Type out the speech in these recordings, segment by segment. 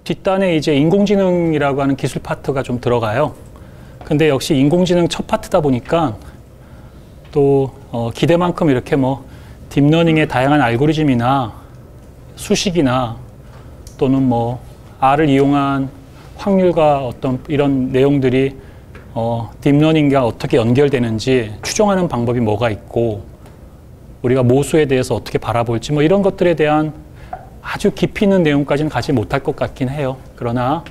뒷단에 이제 인공지능이라고 하는 기술 파트가 좀 들어가요. 근데 역시 인공지능 첫 파트다 보니까 또 기대만큼 이렇게 뭐 딥러닝의 다양한 알고리즘이나 수식이나 또는 뭐 R을 이용한 확률과 어떤 이런 내용들이 딥러닝과 어떻게 연결되는지 추정하는 방법이 뭐가 있고 우리가 모수에 대해서 어떻게 바라볼지 뭐 이런 것들에 대한 아주 깊이 있는 내용까지는 가지 못할 것 같긴 해요. 그러나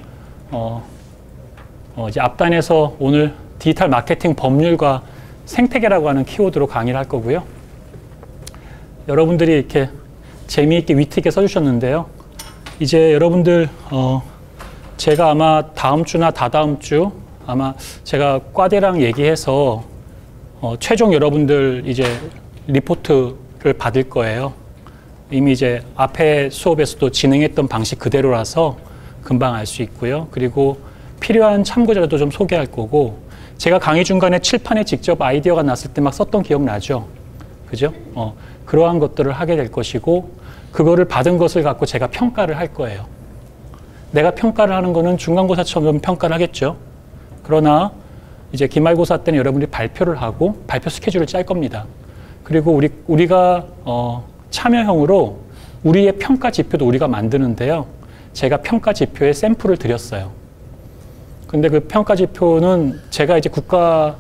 이제 앞단에서 오늘 디지털 마케팅 법률과 생태계라고 하는 키워드로 강의를 할 거고요. 여러분들이 이렇게 재미있게 위트 있게 써주셨는데요. 이제 여러분들 제가 아마 다음 주나 다다음 주 아마 제가 과대랑 얘기해서 최종 여러분들 이제 리포트를 받을 거예요. 이미 이제 앞에 수업에서도 진행했던 방식 그대로라서 금방 알 수 있고요. 그리고 필요한 참고 자료도 좀 소개할 거고 제가 강의 중간에 칠판에 직접 아이디어가 났을 때 막 썼던 기억 나죠? 그죠? 그러한 것들을 하게 될 것이고 그거를 받은 것을 갖고 제가 평가를 할 거예요. 내가 평가를 하는 거는 중간고사처럼 평가를 하겠죠. 그러나 이제 기말고사 때는 여러분들이 발표를 하고 발표 스케줄을 짤 겁니다. 그리고 우리가 참여형으로 우리의 평가 지표도 우리가 만드는데요. 제가 평가 지표에 샘플을 드렸어요. 근데 그 평가 지표는 제가 이제 국가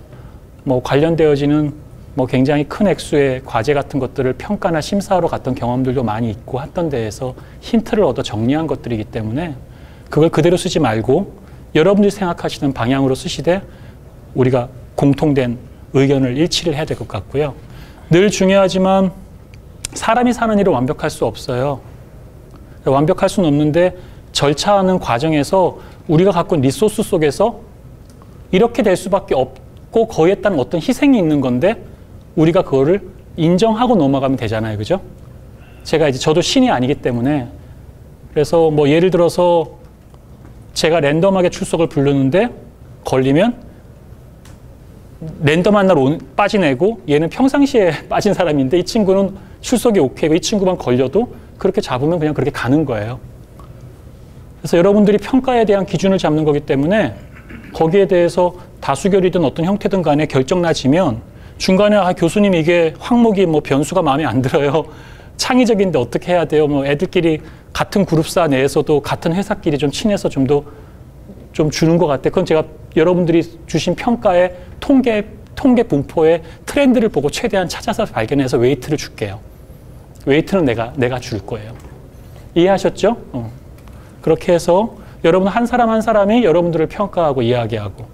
뭐 관련되어지는 뭐 굉장히 큰 액수의 과제 같은 것들을 평가나 심사하러 갔던 경험들도 많이 있고 했던 데에서 힌트를 얻어 정리한 것들이기 때문에 그걸 그대로 쓰지 말고 여러분들이 생각하시는 방향으로 쓰시되 우리가 공통된 의견을 일치를 해야 될 것 같고요. 늘 중요하지만 사람이 사는 일은 완벽할 수 없어요. 완벽할 수는 없는데 절차하는 과정에서 우리가 갖고 있는 리소스 속에서 이렇게 될 수밖에 없고 거기에 따른 어떤 희생이 있는 건데 우리가 그거를 인정하고 넘어가면 되잖아요. 그죠? 제가 이제 저도 신이 아니기 때문에 그래서 뭐 예를 들어서 제가 랜덤하게 출석을 부르는데 걸리면 랜덤한 날 빠지내고 얘는 평상시에 빠진 사람인데 이 친구는 출석이 오케이고 이 친구만 걸려도 그렇게 잡으면 그냥 그렇게 가는 거예요. 그래서 여러분들이 평가에 대한 기준을 잡는 거기 때문에 거기에 대해서 다수결이든 어떤 형태든 간에 결정 나지면 중간에 교수님 이게 항목이 뭐 변수가 마음에 안 들어요. 창의적인데 어떻게 해야 돼요? 뭐 애들끼리 같은 그룹사 내에서도 같은 회사끼리 좀 친해서 좀 더 좀 주는 것 같아. 그건 제가 여러분들이 주신 평가의 통계 분포의 트렌드를 보고 최대한 찾아서 발견해서 웨이트를 줄게요. 웨이트는 내가 줄 거예요. 이해하셨죠? 그렇게 해서 여러분 한 사람 한 사람이 여러분들을 평가하고 이야기하고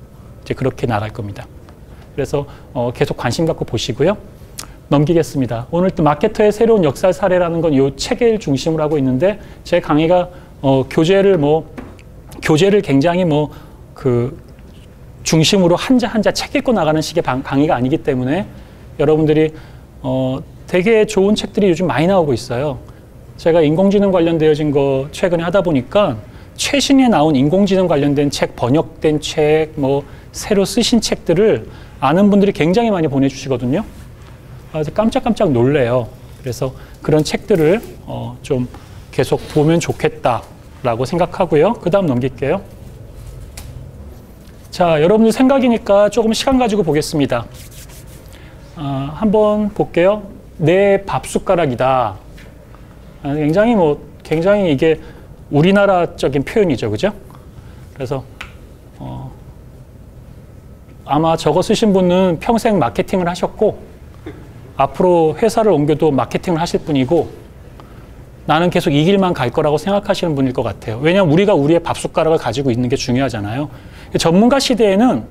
이제 그렇게 나갈 겁니다. 그래서 계속 관심 갖고 보시고요. 넘기겠습니다. 오늘 또 마케터의 새로운 역사 사례라는 건 이 책을 중심으로 하고 있는데 제 강의가 교재를 굉장히 중심으로 한자 한자 책 읽고 나가는 식의 강의가 아니기 때문에 여러분들이 되게 좋은 책들이 요즘 많이 나오고 있어요. 제가 인공지능 관련되어진 거 최근에 하다 보니까 최신에 나온 인공지능 관련된 책, 번역된 책, 뭐 새로 쓰신 책들을 아는 분들이 굉장히 많이 보내주시거든요. 그래서 깜짝깜짝 놀래요. 그래서 그런 책들을 좀 계속 보면 좋겠다라고 생각하고요. 그 다음 넘길게요. 자, 여러분들 생각이니까 조금 시간 가지고 보겠습니다. 한번 볼게요. 내 밥숟가락이다. 굉장히 이게 우리나라적인 표현이죠. 그죠? 그래서, 아마 저거 쓰신 분은 평생 마케팅을 하셨고, 앞으로 회사를 옮겨도 마케팅을 하실 분이고, 나는 계속 이 길만 갈 거라고 생각하시는 분일 것 같아요. 왜냐하면 우리가 우리의 밥숟가락을 가지고 있는 게 중요하잖아요. 전문가 시대에는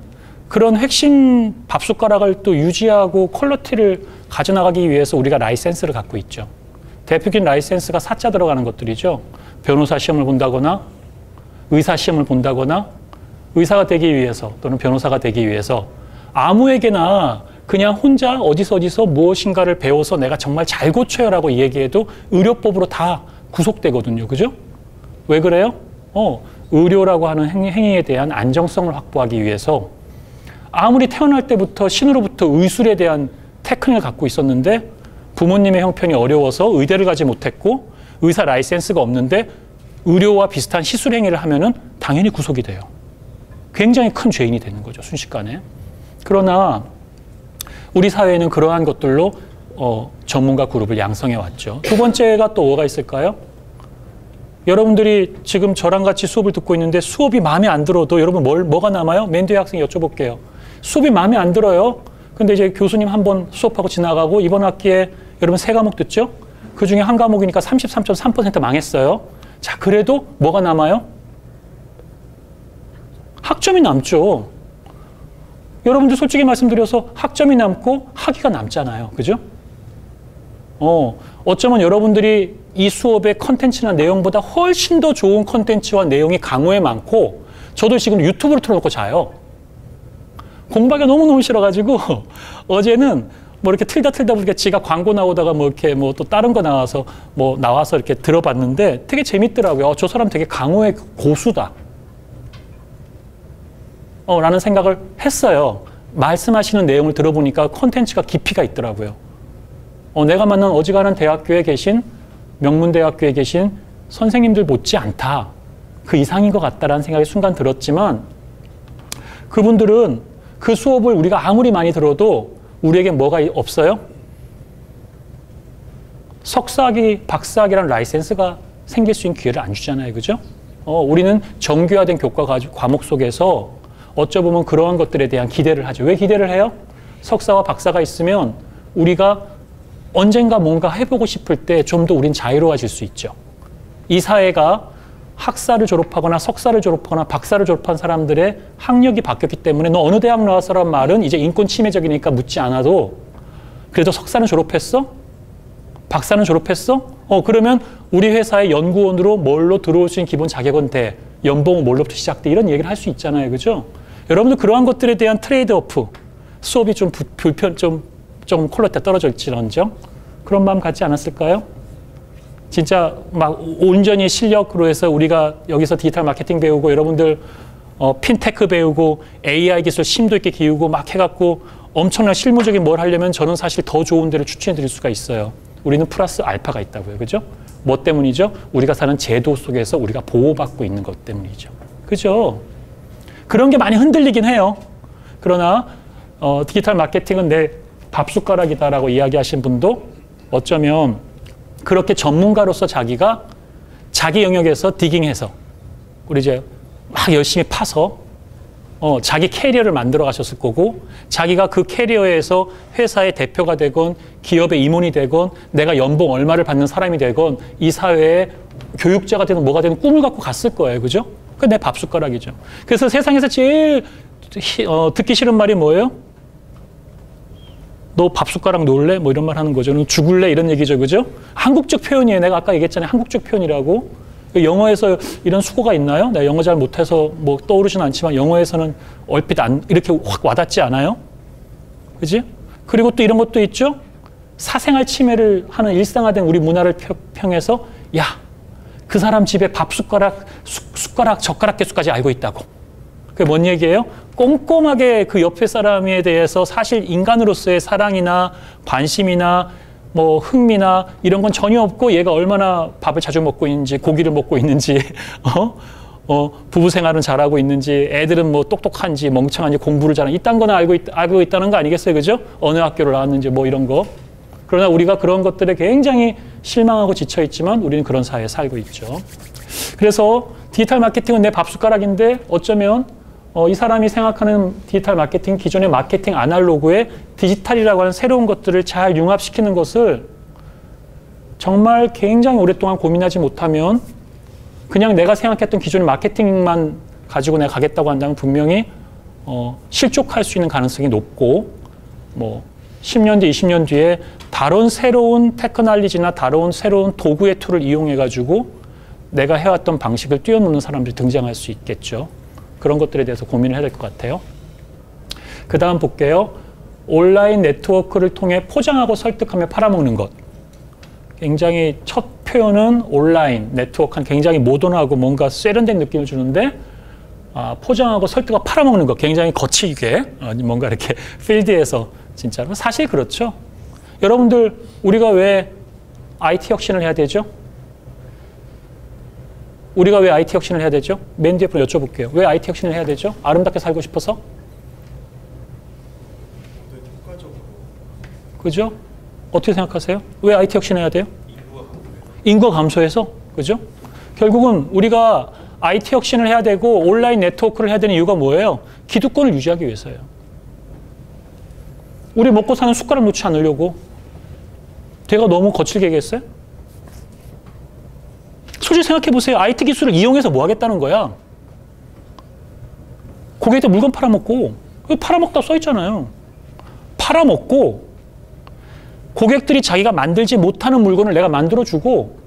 그런 핵심 밥숟가락을 또 유지하고 퀄리티를 가져나가기 위해서 우리가 라이센스를 갖고 있죠. 대표적인 라이센스가 사자 들어가는 것들이죠. 변호사 시험을 본다거나 의사 시험을 본다거나 의사가 되기 위해서 또는 변호사가 되기 위해서 아무에게나 그냥 혼자 어디서 무엇인가를 배워서 내가 정말 잘 고쳐요라고 얘기해도 의료법으로 다 구속되거든요. 그죠? 왜 그래요? 의료라고 하는 행위에 대한 안정성을 확보하기 위해서 아무리 태어날 때부터 신으로부터 의술에 대한 테크닉을 갖고 있었는데 부모님의 형편이 어려워서 의대를 가지 못했고 의사 라이센스가 없는데 의료와 비슷한 시술 행위를 하면은 당연히 구속이 돼요. 굉장히 큰 죄인이 되는 거죠, 순식간에. 그러나 우리 사회는 그러한 것들로 전문가 그룹을 양성해 왔죠. 두 번째가 또 뭐가 있을까요? 여러분들이 지금 저랑 같이 수업을 듣고 있는데 수업이 마음에 안 들어도 여러분 뭐가 남아요? 맨 뒤에 학생이 여쭤볼게요. 수업이 마음에 안 들어요. 근데 이제 교수님 한 번 수업하고 지나가고 이번 학기에 여러분 3과목 듣죠? 그 중에 한 과목이니까 33.3% 망했어요. 자, 그래도 뭐가 남아요? 학점이 남죠. 여러분들 솔직히 말씀드려서 학점이 남고 학위가 남잖아요. 그죠? 어쩌면 여러분들이 이 수업의 컨텐츠나 내용보다 훨씬 더 좋은 컨텐츠와 내용이 강호에 많고 저도 지금 유튜브를 틀어놓고 자요. 공부하기가 너무너무 싫어가지고 어제는 뭐 이렇게 틀다 보니까 지가 광고 나오다가 뭐 이렇게 뭐 또 다른 거 나와서 이렇게 들어봤는데 되게 재밌더라고요. 저 사람 되게 강호의 고수다. 라는 생각을 했어요. 말씀하시는 내용을 들어보니까 콘텐츠가 깊이가 있더라고요. 내가 만난 어지간한 대학교에 계신 명문대학교에 계신 선생님들 못지 않다. 그 이상인 것 같다라는 생각이 순간 들었지만 그분들은 그 수업을 우리가 아무리 많이 들어도 우리에게 뭐가 없어요? 석사학위, 박사학위라는 라이센스가 생길 수 있는 기회를 안 주잖아요. 그죠? 우리는 정규화된 교과 과목 속에서 어쩌보면 그러한 것들에 대한 기대를 하죠. 왜 기대를 해요? 석사와 박사가 있으면 우리가 언젠가 뭔가 해보고 싶을 때 좀 더 우린 자유로워질 수 있죠. 이 사회가 학사를 졸업하거나 석사를 졸업하거나 박사를 졸업한 사람들의 학력이 바뀌었기 때문에 너 어느 대학 나왔어라는 말은 이제 인권 침해적이니까 묻지 않아도 그래도 석사는 졸업했어? 박사는 졸업했어? 그러면 우리 회사의 연구원으로 뭘로 들어올 수 있는 기본 자격은 돼. 연봉은 뭘로부터 시작돼. 이런 얘기를 할 수 있잖아요. 그죠? 여러분들 그러한 것들에 대한 트레이드오프, 수업이 좀 좀 퀄리티가 떨어질지언정 그런 마음 갖지 않았을까요? 진짜 막 온전히 실력으로 해서 우리가 여기서 디지털 마케팅 배우고 여러분들 핀테크 배우고 AI 기술 심도 있게 기우고 막 해갖고 엄청난 실무적인 뭘 하려면 저는 사실 더 좋은 데를 추천해 드릴 수가 있어요. 우리는 플러스 알파가 있다고요. 그죠? 뭐 때문이죠? 우리가 사는 제도 속에서 우리가 보호받고 있는 것 때문이죠. 그죠? 그런 게 많이 흔들리긴 해요. 그러나 디지털 마케팅은 내 밥숟가락이다라고 이야기하신 분도 어쩌면 그렇게 전문가로서 자기가 자기 영역에서 디깅해서 우리 이제 막 열심히 파서 자기 캐리어를 만들어 가셨을 거고 자기가 그 캐리어에서 회사의 대표가 되건 기업의 임원이 되건 내가 연봉 얼마를 받는 사람이 되건 이 사회에 교육자가 되든 뭐가 되든 꿈을 갖고 갔을 거예요. 그죠? 그게 내 밥숟가락이죠. 그래서 세상에서 제일 듣기 싫은 말이 뭐예요? 너 밥숟가락 놓을래? 뭐 이런 말 하는 거죠. 너 죽을래? 이런 얘기죠. 그죠? 한국적 표현이에요. 내가 아까 얘기했잖아요. 한국적 표현이라고. 영어에서 이런 수고가 있나요? 내가 영어 잘 못해서 뭐 떠오르진 않지만 영어에서는 얼핏 이렇게 확 와닿지 않아요? 그지? 그리고 또 이런 것도 있죠? 사생활 침해를 하는 일상화된 우리 문화를 평해서 야, 그 사람 집에 밥숟가락, 숟가락, 젓가락 개수까지 알고 있다고. 그게 뭔 얘기예요? 꼼꼼하게 그 옆에 사람에 대해서 사실 인간으로서의 사랑이나 관심이나 뭐 흥미나 이런 건 전혀 없고 얘가 얼마나 밥을 자주 먹고 있는지 고기를 먹고 있는지 부부 생활은 잘하고 있는지 애들은 뭐 똑똑한지 멍청한지 공부를 잘하는지 이딴 거는 알고 있다는 거 아니겠어요? 그죠? 어느 학교를 나왔는지 뭐 이런 거. 그러나 우리가 그런 것들에 굉장히 실망하고 지쳐있지만 우리는 그런 사회에 살고 있죠. 그래서 디지털 마케팅은 내 밥숟가락인데 어쩌면 이 사람이 생각하는 디지털 마케팅, 기존의 마케팅 아날로그에 디지털이라고 하는 새로운 것들을 잘 융합시키는 것을 정말 굉장히 오랫동안 고민하지 못하면 그냥 내가 생각했던 기존의 마케팅만 가지고 내가 가겠다고 한다면 분명히 실족할 수 있는 가능성이 높고 뭐 10년 뒤, 20년 뒤에 다른 새로운 테크놀로지나 다른 새로운 도구의 툴을 이용해가지고 내가 해왔던 방식을 뛰어넘는 사람들이 등장할 수 있겠죠. 그런 것들에 대해서 고민을 해야 될 것 같아요. 그 다음 볼게요. 온라인 네트워크를 통해 포장하고 설득하며 팔아먹는 것. 굉장히 첫 표현은 온라인 네트워크는 굉장히 모던하고 뭔가 세련된 느낌을 주는데 포장하고 설득하고 팔아먹는 것. 굉장히 거칠게 뭔가 이렇게 필드에서 진짜로. 사실 그렇죠. 여러분들 우리가 왜 IT 혁신을 해야 되죠? 우리가 왜 IT 혁신을 해야 되죠? 맨 뒤에 분 여쭤볼게요. 왜 IT 혁신을 해야 되죠? 아름답게 살고 싶어서? 그죠? 어떻게 생각하세요? 왜 IT 혁신해야 돼요? 인구가 감소해서? 그죠? 결국은 우리가 IT 혁신을 해야 되고 온라인 네트워크를 해야 되는 이유가 뭐예요? 기득권을 유지하기 위해서예요. 우리 먹고 사는 숟가락 놓지 않으려고. 제가 너무 거칠게 얘기했어요? 솔직히 생각해 보세요. IT 기술을 이용해서 뭐 하겠다는 거야? 고객한테 물건 팔아먹고, 팔아먹다 써 있잖아요. 팔아먹고, 고객들이 자기가 만들지 못하는 물건을 내가 만들어주고,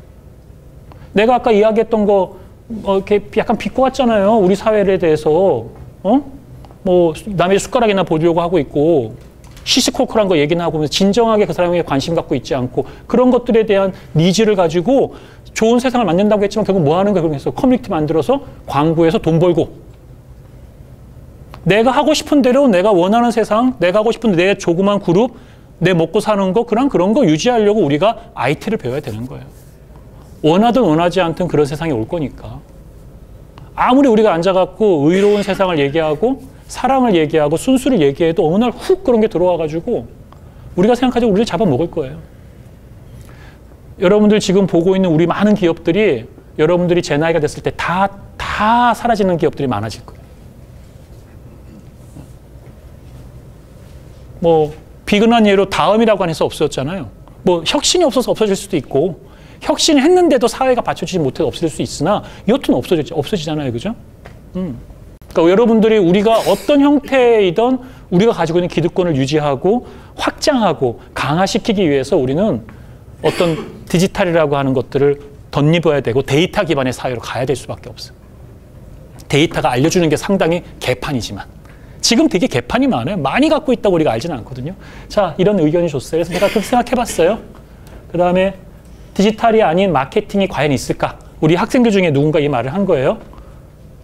내가 아까 이야기했던 거, 이렇게 약간 비꼬았잖아요. 우리 사회에 대해서. 뭐, 남의 숟가락이나 보려고 하고 있고, 시시콜콜한 거 얘기나 하고 진정하게 그 사람에게 관심 갖고 있지 않고, 그런 것들에 대한 니즈를 가지고 좋은 세상을 만든다고 했지만 결국 뭐 하는 거예요? 그래서 커뮤니티 만들어서 광고해서 돈 벌고, 내가 하고 싶은 대로 내가 원하는 세상, 내가 하고 싶은 내 조그만 그룹, 내 먹고 사는 거, 그런 거 유지하려고 우리가 IT를 배워야 되는 거예요. 원하든 원하지 않든 그런 세상이 올 거니까. 아무리 우리가 앉아갖고 의로운 세상을 얘기하고 사랑을 얘기하고 순수를 얘기해도 어느 날 훅 그런 게 들어와가지고 우리가 생각하자고 우리를 잡아먹을 거예요. 여러분들 지금 보고 있는 우리 많은 기업들이 여러분들이 제 나이가 됐을 때 다 사라지는 기업들이 많아질 거예요. 뭐 비근한 예로 다음이라고 해서 없어졌잖아요. 뭐 혁신이 없어서 없어질 수도 있고 혁신을 했는데도 사회가 받쳐주지 못해서 없어질 수 있으나 여튼 없어지잖아요. 그죠? 그러니까 여러분들이 우리가 어떤 형태이든 우리가 가지고 있는 기득권을 유지하고 확장하고 강화시키기 위해서 우리는 어떤 디지털이라고 하는 것들을 덧입어야 되고 데이터 기반의 사회로 가야 될 수밖에 없어요. 데이터가 알려주는 게 상당히 개판이지만 지금 되게 개판이 많아요. 많이 갖고 있다고 우리가 알지는 않거든요. 자, 이런 의견이 줬어요. 그래서 제가 그렇게 생각해봤어요. 그 다음에 디지털이 아닌 마케팅이 과연 있을까? 우리 학생들 중에 누군가 이 말을 한 거예요.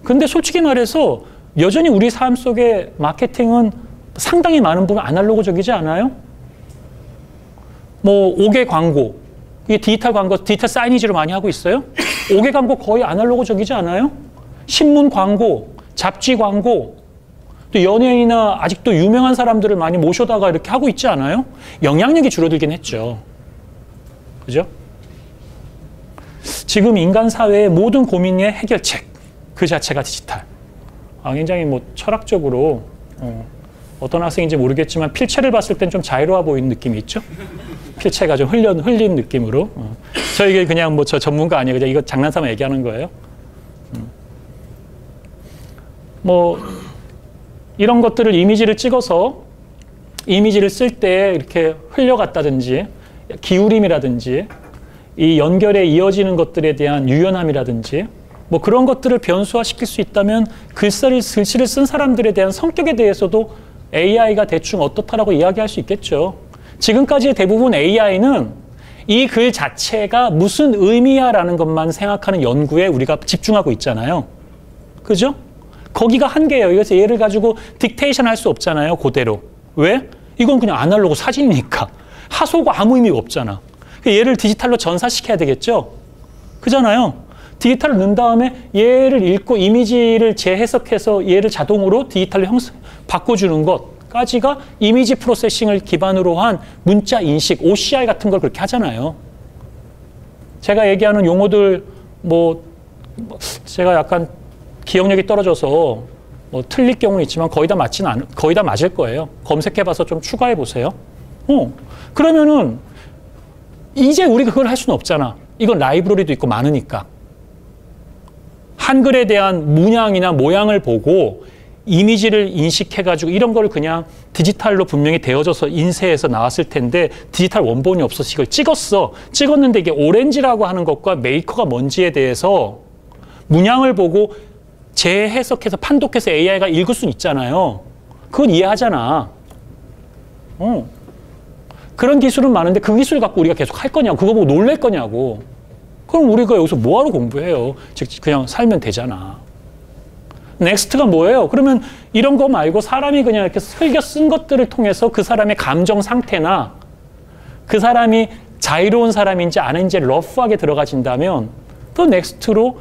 근데 솔직히 말해서 여전히 우리 삶 속에 마케팅은 상당히 많은 부분 아날로그적이지 않아요? 뭐 5개 광고, 이게 디지털 광고, 디지털 사이니지로 많이 하고 있어요? 5개 광고 거의 아날로그적이지 않아요? 신문 광고, 잡지 광고, 또 연예인이나 아직도 유명한 사람들을 많이 모셔다가 이렇게 하고 있지 않아요? 영향력이 줄어들긴 했죠. 그죠? 지금 인간 사회의 모든 고민의 해결책 그 자체가 디지털. 굉장히 뭐 철학적으로 어떤 학생인지 모르겠지만 필체를 봤을 땐 좀 자유로워 보이는 느낌이 있죠. 필체가 좀 흘린 느낌으로. 저에게 그냥 뭐 저 전문가 아니에요. 그냥 이거 장난삼아 얘기하는 거예요. 뭐 이런 것들을 이미지를 찍어서 이미지를 쓸 때 이렇게 흘려갔다든지 기울임이라든지 이 연결에 이어지는 것들에 대한 유연함이라든지 뭐 그런 것들을 변수화시킬 수 있다면 글씨를 쓴 사람들에 대한 성격에 대해서도 AI가 대충 어떻다라고 이야기할 수 있겠죠. 지금까지의 대부분 AI는 이 글 자체가 무슨 의미야라는 것만 생각하는 연구에 우리가 집중하고 있잖아요. 그죠? 거기가 한계예요. 그래서 얘를 가지고 딕테이션 할 수 없잖아요. 그대로. 왜? 이건 그냥 아날로그 사진이니까. 하소고 아무 의미가 없잖아. 얘를 디지털로 전사시켜야 되겠죠? 그잖아요. 디지털을 넣은 다음에 얘를 읽고 이미지를 재해석해서 얘를 자동으로 디지털로 바꿔주는 것까지가 이미지 프로세싱을 기반으로 한 문자 인식, OCR 같은 걸 그렇게 하잖아요. 제가 얘기하는 용어들 뭐 제가 약간 기억력이 떨어져서 뭐 틀릴 경우는 있지만 거의 다 맞을 거예요. 검색해봐서 좀 추가해보세요. 그러면은 이제 우리가 그걸 할 수는 없잖아. 이건 라이브러리도 있고 많으니까. 한글에 대한 문양이나 모양을 보고 이미지를 인식해가지고 이런 걸 그냥 디지털로 분명히 되어져서 인쇄해서 나왔을 텐데 디지털 원본이 없어서 이걸 찍었어. 찍었는데 이게 오렌지라고 하는 것과 메이커가 뭔지에 대해서 문양을 보고 재해석해서 판독해서 AI가 읽을 수는 있잖아요. 그건 이해하잖아. 그런 기술은 많은데 그 기술 갖고 우리가 계속 할 거냐고. 그거 보고 놀랄 거냐고. 그럼 우리가 여기서 뭐하러 공부해요? 즉 그냥 살면 되잖아. 넥스트가 뭐예요? 그러면 이런 거 말고 사람이 그냥 이렇게 흘겨 쓴 것들을 통해서 그 사람의 감정 상태나 그 사람이 자유로운 사람인지 아닌지 러프하게 들어가진다면 또 넥스트로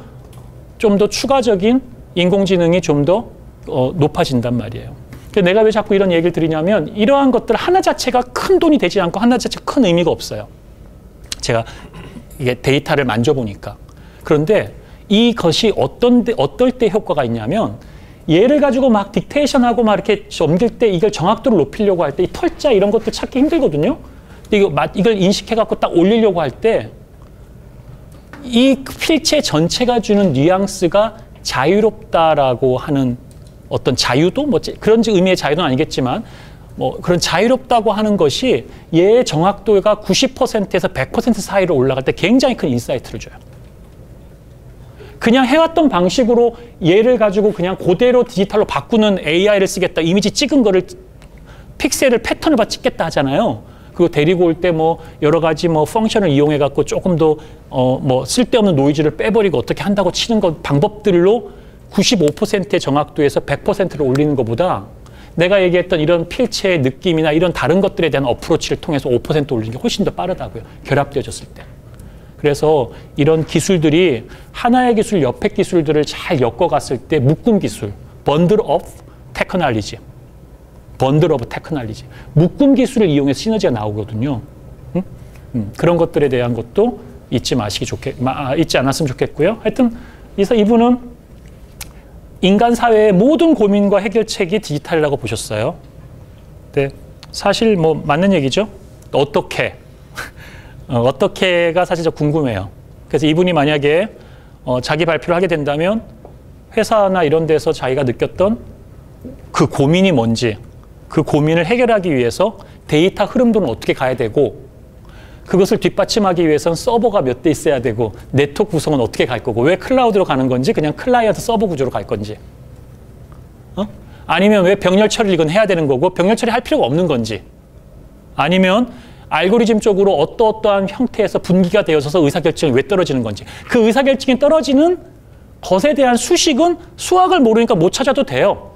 좀 더 추가적인 인공지능이 좀 더 높아진단 말이에요. 내가 왜 자꾸 이런 얘기를 드리냐면 이러한 것들 하나 자체가 큰 돈이 되지 않고 하나 자체가 큰 의미가 없어요. 제가 이게 데이터를 만져보니까. 그런데 이것이 어떨 때 효과가 있냐면 얘를 가지고 막 딕테이션하고 막 이렇게 넘길 때 이걸 정확도를 높이려고 할 때 이 털자 이런 것들 찾기 힘들거든요. 근데 이걸 인식해갖고 딱 올리려고 할 때 이 필체 전체가 주는 뉘앙스가 자유롭다라고 하는 어떤 자유도 뭐 그런 의미의 자유는 아니겠지만 뭐 그런 자유롭다고 하는 것이 얘의 정확도가 90%에서 100% 사이로 올라갈 때 굉장히 큰 인사이트를 줘요. 그냥 해왔던 방식으로 얘를 가지고 그냥 그대로 디지털로 바꾸는 AI를 쓰겠다. 이미지 찍은 거를 픽셀을 패턴을 봐 찍겠다 하잖아요. 그거 데리고 올 때 뭐 여러 가지 뭐 펑션을 이용해 갖고 조금 더 뭐 쓸데없는 노이즈를 빼버리고 어떻게 한다고 치는 것 방법들로 95%의 정확도에서 100%를 올리는 것보다 내가 얘기했던 이런 필체의 느낌이나 이런 다른 것들에 대한 어프로치를 통해서 5% 올리는 게 훨씬 더 빠르다고요. 결합되어졌을 때. 그래서 이런 기술들이 하나의 기술, 옆의 기술들을 잘 엮어갔을 때 묶음 기술, 번들 오브 테크놀로지, 번들 오브 테크놀로지, 묶음 기술을 이용해서 시너지가 나오거든요. 그런 것들에 대한 것도 잊지 않았으면 좋겠고요. 하여튼 이분은 인간 사회의 모든 고민과 해결책이 디지털이라고 보셨어요. 네, 사실 뭐 맞는 얘기죠. 어떻게가 사실 좀 궁금해요. 그래서 이분이 만약에 자기 발표를 하게 된다면 회사나 이런 데서 자기가 느꼈던 그 고민이 뭔지, 그 고민을 해결하기 위해서 데이터 흐름도는 어떻게 가야 되고, 그것을 뒷받침하기 위해서는 서버가 몇 대 있어야 되고, 네트워크 구성은 어떻게 갈 거고, 왜 클라우드로 가는 건지, 그냥 클라이언트 서버 구조로 갈 건지, 아니면 왜 병렬 처리를 이건 해야 되는 거고, 병렬 처리할 필요가 없는 건지, 아니면 알고리즘 쪽으로 어떠한 형태에서 분기가 되어져서 의사결정이 왜 떨어지는 건지, 그 의사결정이 떨어지는 것에 대한 수식은 수학을 모르니까 못 찾아도 돼요.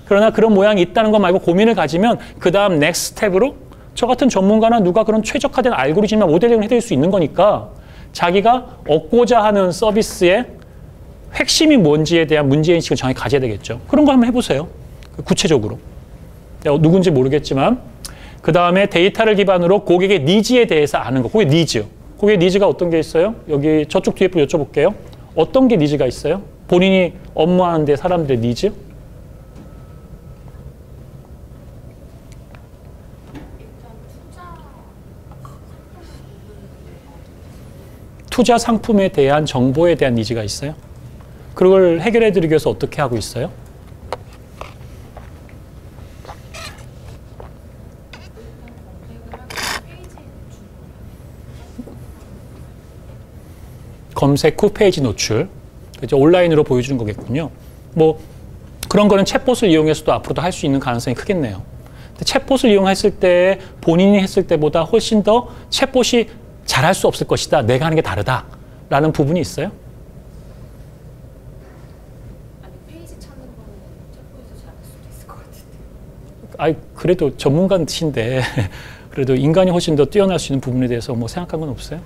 그러나 그런 모양이 있다는 것 말고 고민을 가지면 그 다음 넥스트 스텝으로 저 같은 전문가나 누가 그런 최적화된 알고리즘이나 모델링을 해드릴 수 있는 거니까 자기가 얻고자 하는 서비스의 핵심이 뭔지에 대한 문제인식을 정확히 가져야 되겠죠. 그런 거 한번 해보세요. 구체적으로. 누군지 모르겠지만 그 다음에 데이터를 기반으로 고객의 니즈에 대해서 아는 거. 고객 니즈. 고객 니즈가 어떤 게 있어요? 여기 저쪽 뒤에 여쭤볼게요. 어떤 게 니즈가 있어요? 본인이 업무하는데 사람들의 니즈? 투자 상품에 대한 정보에 대한 니즈가 있어요. 그걸 해결해 드리기 위해서 어떻게 하고 있어요? 검색 후 페이지 노출. 온라인으로 보여주는 거겠군요. 뭐 그런 거는 챗봇을 이용해서도 앞으로도 할 수 있는 가능성이 크겠네요. 근데 챗봇을 이용했을 때 본인이 했을 때보다 훨씬 더 챗봇이 잘할 수 없을 것이다. 내가 하는 게 다르다라는 부분이 있어요? 아니, 페이지 찾는 거는 챗봇에서 잘할 수도 있을 것 같은데. 아이, 그래도 전문가신데 그래도 인간이 훨씬 더 뛰어날 수 있는 부분에 대해서 뭐 생각한 건 없어요?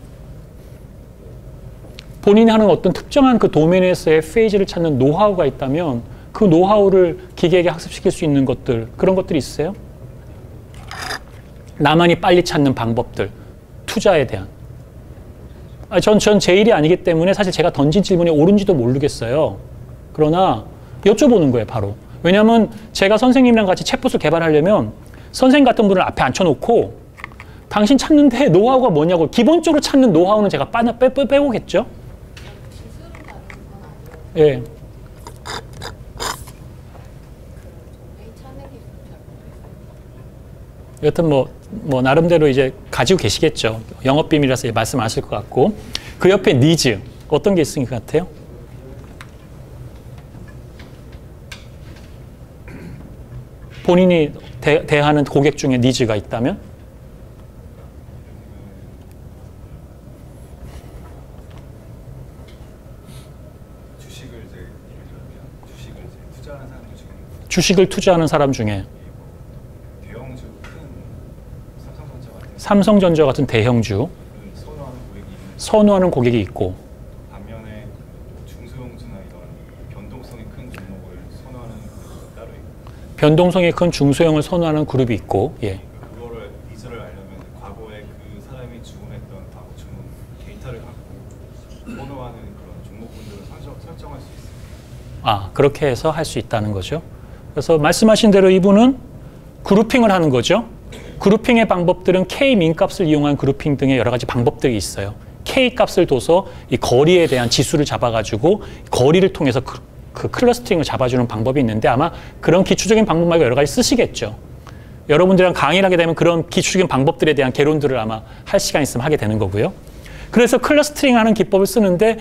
본인이 하는 어떤 특정한 그 도메인에서의 페이지를 찾는 노하우가 있다면 그 노하우를 기계에게 학습시킬 수 있는 것들, 그런 것들이 있으세요? 나만이 빨리 찾는 방법들, 투자에 대한. 전 제 일이 아니기 때문에 사실 제가 던진 질문이 옳은지도 모르겠어요. 그러나 여쭤보는 거예요, 바로. 왜냐하면 제가 선생님이랑 같이 챗봇을 개발하려면 선생님 같은 분을 앞에 앉혀놓고 당신 찾는데 노하우가 뭐냐고, 기본적으로 찾는 노하우는 제가 빼오겠죠? 예. 여튼 뭐 나름대로 이제 가지고 계시겠죠. 영업 비밀이라서 말씀 안 하실 것 같고. 그 옆에 니즈 어떤 게 있을 것 같아요? 본인이 대하는 고객 중에 니즈가 있다면? 주식을 투자하는 사람 중에 삼성전자 같은 대형주 선호하는 고객이 있고, 반면에 중소형 변동성이 큰 중소형을 선호하는 그룹이 있고, 예. 그거를 니즈를 알려면 과거에 그 사람이 주문했던 과거 주문 데이터를 갖고 선호하는 그런 종목군들을 설정할 수 있어요. 아, 그렇게 해서 할 수 있다는 거죠. 그래서 말씀하신 대로 이분은 그룹핑을 하는 거죠. 그룹핑의 방법들은 K-민 값을 이용한 그룹핑 등의 여러 가지 방법들이 있어요. K 값을 둬서 이 거리에 대한 지수를 잡아가지고 거리를 통해서 그 클러스터링을 잡아주는 방법이 있는데 아마 그런 기초적인 방법 말고 여러 가지 쓰시겠죠. 여러분들이랑 강의를 하게 되면 그런 기초적인 방법들에 대한 개론들을 아마 할 시간 있으면 하게 되는 거고요. 그래서 클러스터링 하는 기법을 쓰는데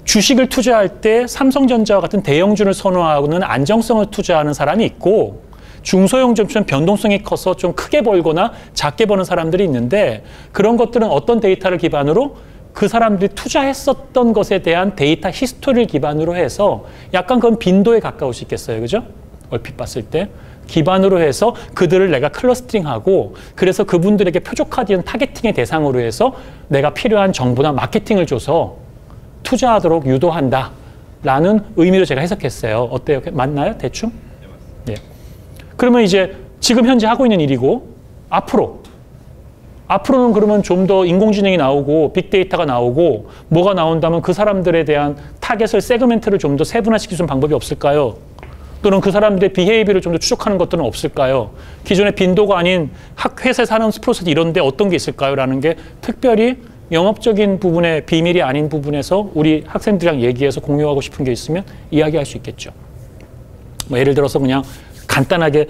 주식을 투자할 때 삼성전자와 같은 대형주를 선호하고는 안정성을 투자하는 사람이 있고 중소형 점수는 변동성이 커서 좀 크게 벌거나 작게 버는 사람들이 있는데 그런 것들은 어떤 데이터를 기반으로 그 사람들이 투자했었던 것에 대한 데이터 히스토리를 기반으로 해서 약간 그건 빈도에 가까울 수 있겠어요. 그죠? 얼핏 봤을 때. 기반으로 해서 그들을 내가 클러스터링하고 그래서 그분들에게 표적화된 타겟팅의 대상으로 해서 내가 필요한 정보나 마케팅을 줘서 투자하도록 유도한다. 라는 의미로 제가 해석했어요. 어때요? 맞나요? 대충? 네. 그러면 이제 지금 현재 하고 있는 일이고 앞으로는 그러면 좀 더 인공지능이 나오고 빅데이터가 나오고 뭐가 나온다면 그 사람들에 대한 타겟을 세그멘트를 좀 더 세분화시킬 수 있는 방법이 없을까요? 또는 그 사람들의 비헤이비를 좀 더 추적하는 것들은 없을까요? 기존의 빈도가 아닌 회사에서 하는 프로세스 이런 데 어떤 게 있을까요? 라는 게 특별히 영업적인 부분의 비밀이 아닌 부분에서 우리 학생들이랑 얘기해서 공유하고 싶은 게 있으면 이야기할 수 있겠죠. 뭐 예를 들어서 그냥 간단하게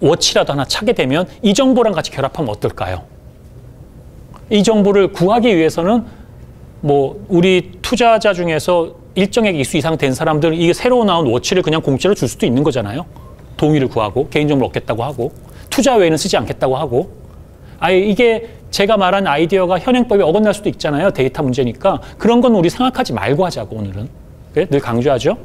워치라도 하나 찾게 되면 이 정보랑 같이 결합하면 어떨까요? 이 정보를 구하기 위해서는 뭐 우리 투자자 중에서 일정액 이수 이상 된 사람들은 이게 새로 나온 워치를 그냥 공짜로 줄 수도 있는 거잖아요. 동의를 구하고 개인정보를 얻겠다고 하고 투자 외에는 쓰지 않겠다고 하고 아예 이게 제가 말한 아이디어가 현행법에 어긋날 수도 있잖아요. 데이터 문제니까. 그런 건 우리 생각하지 말고 하자고 오늘은. 그래? 늘 강조하죠.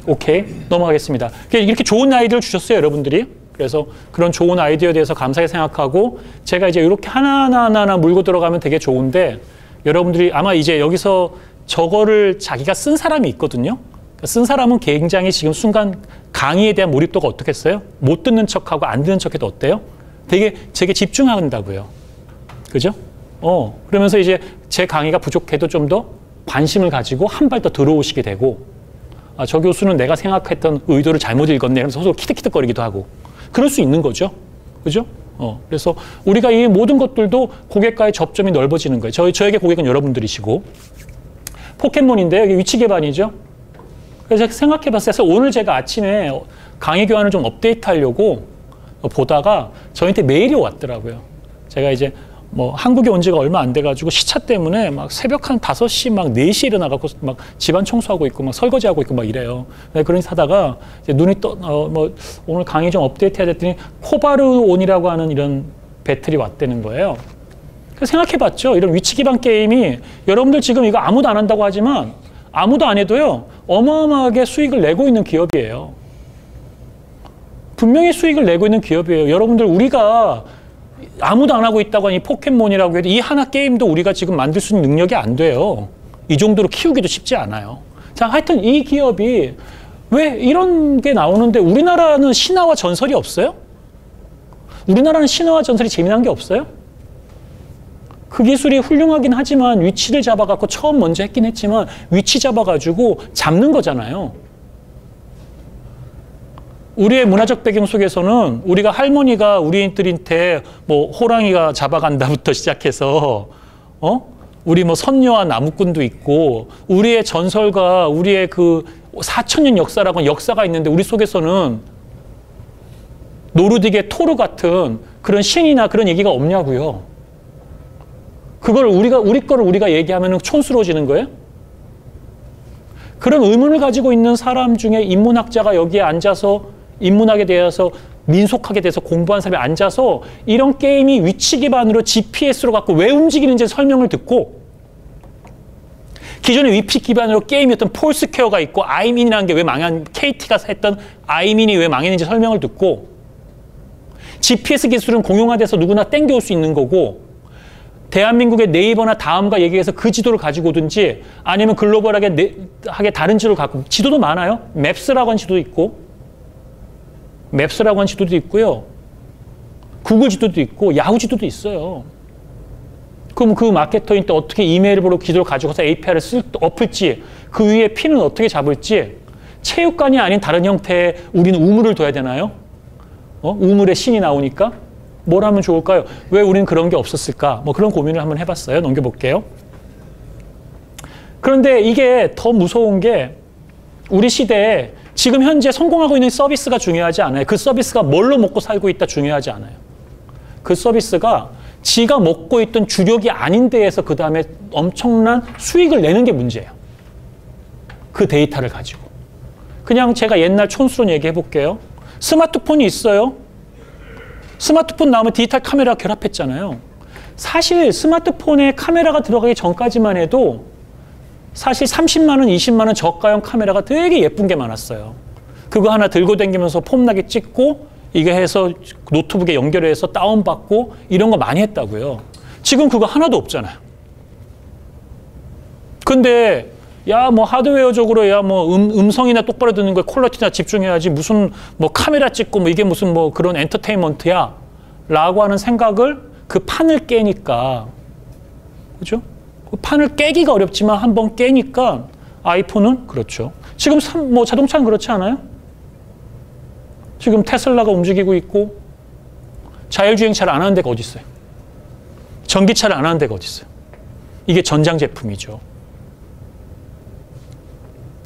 오케이. 넘어가겠습니다. 이렇게 좋은 아이디어를 주셨어요. 여러분들이. 그래서 그런 좋은 아이디어에 대해서 감사하게 생각하고 제가 이제 이렇게 하나하나 물고 들어가면 되게 좋은데 여러분들이 아마 이제 여기서 저거를 자기가 쓴 사람이 있거든요. 쓴 사람은 굉장히 지금 순간 강의에 대한 몰입도가 어떻겠어요? 못 듣는 척하고 안 듣는 척해도 어때요? 되게 집중한다고요. 그죠? 그러면서 이제 제 강의가 부족해도 좀 더 관심을 가지고 한 발 더 들어오시게 되고 아, 저 교수는 내가 생각했던 의도를 잘못 읽었네 하면서 서로 키득키득거리기도 하고 그럴 수 있는 거죠. 그죠? 그래서 우리가 이 모든 것들도 고객과의 접점이 넓어지는 거예요. 저에게 고객은 여러분들이시고 포켓몬인데요. 이게 위치 기반이죠. 그래서 생각해 봤어요. 오늘 제가 아침에 강의 교환을 좀 업데이트 하려고 보다가 저한테 메일이 왔더라고요. 제가 이제 뭐 한국에 온 지가 얼마 안 돼가지고 시차 때문에 막 새벽 한 5시 막 4시에 일어나갖고 막 집안 청소하고 있고 막 설거지하고 있고 막 이래요. 그러니 하다가 이제 눈이 뭐 오늘 강의 좀 업데이트 해야 됐더니 코바르온이라고 하는 이런 배틀이 왔다는 거예요. 그래서 생각해 봤죠. 이런 위치 기반 게임이 여러분들 지금 이거 아무도 안 한다고 하지만 아무도 안 해도요. 어마어마하게 수익을 내고 있는 기업이에요. 분명히 수익을 내고 있는 기업이에요. 여러분들 우리가 아무도 안 하고 있다고 하니 포켓몬이라고 해도 이 하나 게임도 우리가 지금 만들 수 있는 능력이 안 돼요. 이 정도로 키우기도 쉽지 않아요. 자, 하여튼 이 기업이 왜 이런 게 나오는데 우리나라는 신화와 전설이 없어요? 우리나라는 신화와 전설이 재미난 게 없어요? 그 기술이 훌륭하긴 하지만 위치를 잡아갖고 처음 먼저 했긴 했지만 위치 잡아가지고 잡는 거잖아요. 우리의 문화적 배경 속에서는 우리가 할머니가 우리들한테 뭐 호랑이가 잡아간다부터 시작해서 우리 뭐 선녀와 나무꾼도 있고 우리의 전설과 우리의 그 4,000년 역사라고 하는 역사가 있는데 우리 속에서는 노르딕의 토르 같은 그런 신이나 그런 얘기가 없냐고요. 그걸 우리 거를 우리가 얘기하면 촌스러워지는 거예요? 그런 의문을 가지고 있는 사람 중에 인문학자가 여기에 앉아서 인문학에 대해서 민속학에 대해서 공부한 사람이 앉아서 이런 게임이 위치 기반으로 GPS로 갖고 왜 움직이는지 설명을 듣고 기존의 위치 기반으로 게임이었던 폴스퀘어가 있고 아이민이라는 게 왜 KT가 했던 아이민이 왜 망했는지 설명을 듣고 GPS 기술은 공용화돼서 누구나 땡겨올 수 있는 거고 대한민국의 네이버나 다음과 얘기해서 그 지도를 가지고 오든지 아니면 글로벌하게 하게 다른 지도를 갖고 지도도 많아요. 맵스라고 하는 지도도 있고 맵스라고 하는 지도도 있고요. 구글 지도도 있고 야후 지도도 있어요. 그럼 그 마케터인 때 어떻게 이메일로 지도를 가지고서 API를 엎을지 그 위에 핀은 어떻게 잡을지 체육관이 아닌 다른 형태의 우리는 우물을 둬야 되나요? 우물에 신이 나오니까 뭘 하면 좋을까요? 왜 우리는 그런 게 없었을까? 뭐 그런 고민을 한번 해봤어요. 넘겨볼게요. 그런데 이게 더 무서운 게 우리 시대에 지금 현재 성공하고 있는 서비스가 중요하지 않아요. 그 서비스가 뭘로 먹고 살고 있다 중요하지 않아요. 그 서비스가 지가 먹고 있던 주력이 아닌 데에서 그 다음에 엄청난 수익을 내는 게 문제예요. 그 데이터를 가지고. 그냥 제가 옛날 촌수론 얘기해 볼게요. 스마트폰이 있어요. 스마트폰 나오면 디지털 카메라 결합했잖아요. 사실 스마트폰에 카메라가 들어가기 전까지만 해도 사실 30만 원, 20만 원 저가형 카메라가 되게 예쁜 게 많았어요. 그거 하나 들고 다니면서 폼나게 찍고 이게 해서 노트북에 연결해서 다운받고 이런 거 많이 했다고요. 지금 그거 하나도 없잖아요. 근데 야 뭐 하드웨어적으로 야 뭐 음성이나 똑바로 듣는 거에 퀄리티나 집중해야지 무슨 뭐 카메라 찍고 뭐 이게 무슨 뭐 그런 엔터테인먼트야 라고 하는 생각을 그 판을 깨니까 그죠? 그 판을 깨기가 어렵지만 한번 깨니까 아이폰은 그렇죠. 지금 뭐 자동차는 그렇지 않아요? 지금 테슬라가 움직이고 있고 자율주행차를 안 하는 데가 어디 있어요? 전기차를 안 하는 데가 어디 있어요? 이게 전장 제품이죠.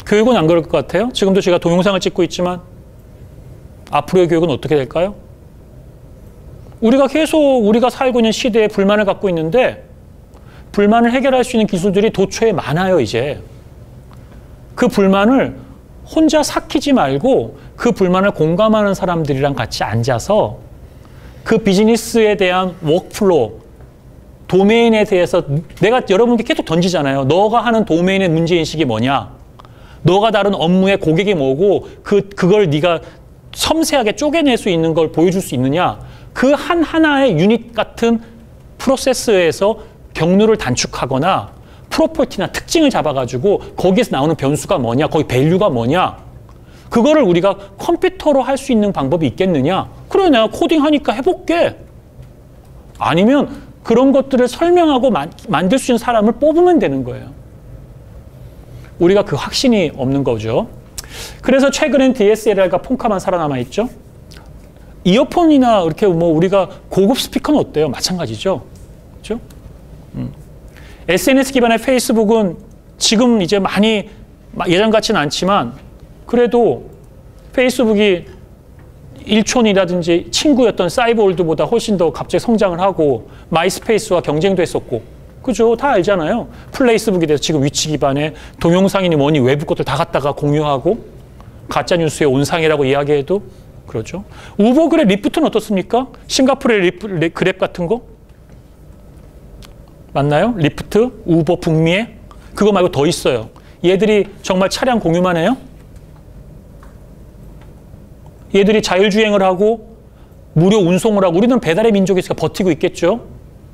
교육은 안 그럴 것 같아요. 지금도 제가 동영상을 찍고 있지만 앞으로의 교육은 어떻게 될까요? 우리가 계속 우리가 살고 있는 시대에 불만을 갖고 있는데 불만을 해결할 수 있는 기술들이 도처에 많아요. 이제 그 불만을 혼자 삭히지 말고 그 불만을 공감하는 사람들이랑 같이 앉아서 그 비즈니스에 대한 워크플로우, 도메인에 대해서 내가 여러분께 계속 던지잖아요. 너가 하는 도메인의 문제인식이 뭐냐? 너가 다른 업무의 고객이 뭐고 그걸 네가 섬세하게 쪼개낼 수 있는 걸 보여줄 수 있느냐? 그 하나의 유닛 같은 프로세스에서 경로를 단축하거나 프로퍼티나 특징을 잡아가지고 거기에서 나오는 변수가 뭐냐? 거기 밸류가 뭐냐? 그거를 우리가 컴퓨터로 할 수 있는 방법이 있겠느냐? 그래 내가 코딩하니까 해볼게. 아니면 그런 것들을 설명하고 만들 수 있는 사람을 뽑으면 되는 거예요. 우리가 그 확신이 없는 거죠. 그래서 최근엔 DSLR과 폰카만 살아남아 있죠. 이어폰이나 이렇게 뭐 우리가 고급 스피커는 어때요? 마찬가지죠. 그렇죠? SNS 기반의 페이스북은 지금 이제 많이 예전 같지는 않지만 그래도 페이스북이 일촌이라든지 친구였던 사이버월드보다 훨씬 더 갑자기 성장을 하고 마이스페이스와 경쟁도 했었고 그죠? 다 알잖아요. 플레이스북에 대해서 지금 위치 기반의 동영상이니 뭐니 외부 것들 다 갖다가 공유하고 가짜뉴스의 온상이라고 이야기해도 그렇죠. 우버그랩 리프트는 어떻습니까? 싱가포르의 그랩 같은 거? 맞나요? 리프트, 우버 북미에? 그거 말고 더 있어요. 얘들이 정말 차량 공유만 해요? 얘들이 자율주행을 하고 무료 운송을 하고 우리는 배달의 민족이 있으니까 버티고 있겠죠.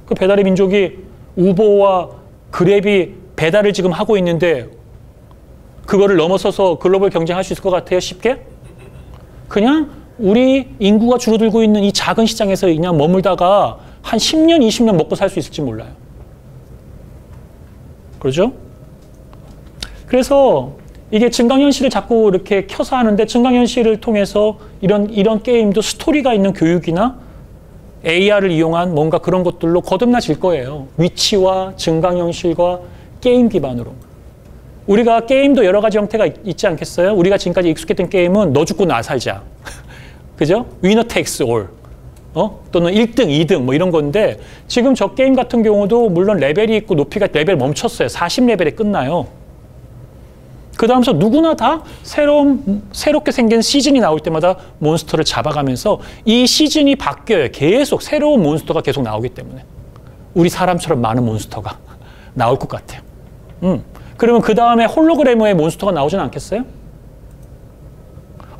그 배달의 민족이 우버와 그랩이 배달을 지금 하고 있는데 그거를 넘어서서 글로벌 경쟁할 수 있을 것 같아요? 쉽게? 그냥 우리 인구가 줄어들고 있는 이 작은 시장에서 그냥 머물다가 한 10년, 20년 먹고 살 수 있을지 몰라요. 그렇죠? 그래서 이게 증강현실을 자꾸 이렇게 켜서 하는데 증강현실을 통해서 이런 게임도 스토리가 있는 교육이나 AR을 이용한 뭔가 그런 것들로 거듭나질 거예요. 위치와 증강현실과 게임 기반으로. 우리가 게임도 여러 가지 형태가 있지 않겠어요? 우리가 지금까지 익숙했던 게임은 너 죽고 나 살자. 그죠? Winner takes all. 또는 1등, 2등 뭐 이런 건데 지금 저 게임 같은 경우도 물론 레벨이 있고 높이가 레벨 멈췄어요. 40레벨에 끝나요. 그 다음서 누구나 다 새롭게 생긴 시즌이 나올 때마다 몬스터를 잡아가면서 이 시즌이 바뀌어요. 계속 새로운 몬스터가 계속 나오기 때문에. 우리 사람처럼 많은 몬스터가 나올 것 같아요. 그러면 그 다음에 홀로그램의 몬스터가 나오진 않겠어요?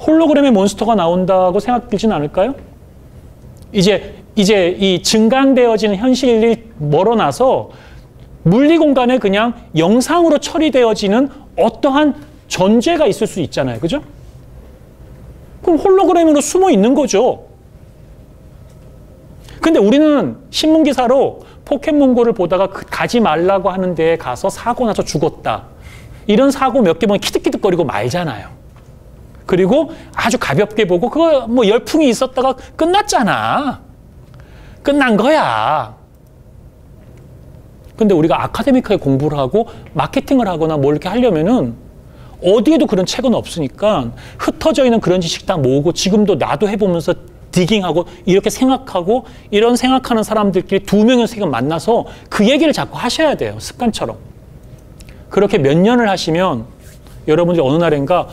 홀로그램의 몬스터가 나온다고 생각 들지는 않을까요? 이제 이제 이 증강되어지는 현실이 멀어나서 물리 공간에 그냥 영상으로 처리되어지는 어떠한 존재가 있을 수 있잖아요. 그죠? 그럼 홀로그램으로 숨어 있는 거죠. 근데 우리는 신문기사로 포켓몬고를 보다가 가지 말라고 하는 데에 가서 사고 나서 죽었다. 이런 사고 몇 개 보면 키득키득거리고 말잖아요. 그리고 아주 가볍게 보고 그거 뭐 열풍이 있었다가 끝났잖아. 끝난 거야. 근데 우리가 아카데믹하게 공부를 하고 마케팅을 하거나 뭘 이렇게 하려면은 어디에도 그런 책은 없으니까 흩어져 있는 그런 지식 다 모으고 지금도 나도 해보면서 디깅하고 이렇게 생각하고 이런 생각하는 사람들끼리 2명에서 3명 만나서 그 얘기를 자꾸 하셔야 돼요. 습관처럼. 그렇게 몇 년을 하시면 여러분들이 어느 날인가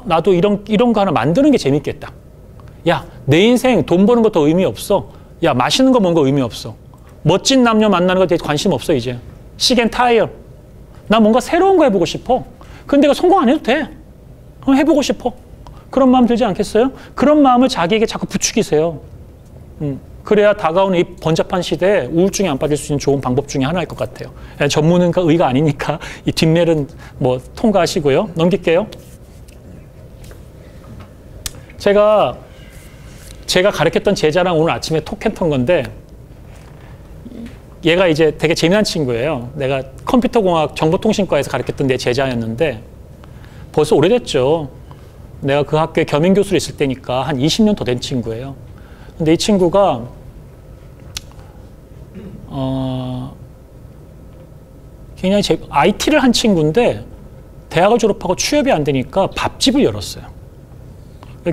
나도 이런 거 하나 만드는 게 재밌겠다. 야, 내 인생 돈 버는 거 더 의미 없어. 야, 맛있는 거 먹는 거 의미 없어. 멋진 남녀 만나는 거에 대해 관심 없어 이제. 시겐타이어. 나 뭔가 새로운 거 해보고 싶어. 근데 이거 성공 안 해도 돼. 해보고 싶어. 그런 마음 들지 않겠어요? 그런 마음을 자기에게 자꾸 부추기세요. 그래야 다가오는 이 번잡한 시대에 우울증에 안 빠질 수 있는 좋은 방법 중에 하나일 것 같아요. 전문의가 아니니까 이 뒷면은 뭐 통과하시고요. 넘길게요. 제가 가르쳤던 제자랑 오늘 아침에 톡했던 건데 얘가 이제 되게 재미난 친구예요. 내가 컴퓨터공학 정보통신과에서 가르쳤던 내 제자였는데 벌써 오래됐죠. 내가 그 학교에 겸임교수로 있을 때니까 한 20년 더 된 친구예요. 근데 이 친구가 굉장히 IT를 한 친구인데 대학을 졸업하고 취업이 안 되니까 밥집을 열었어요.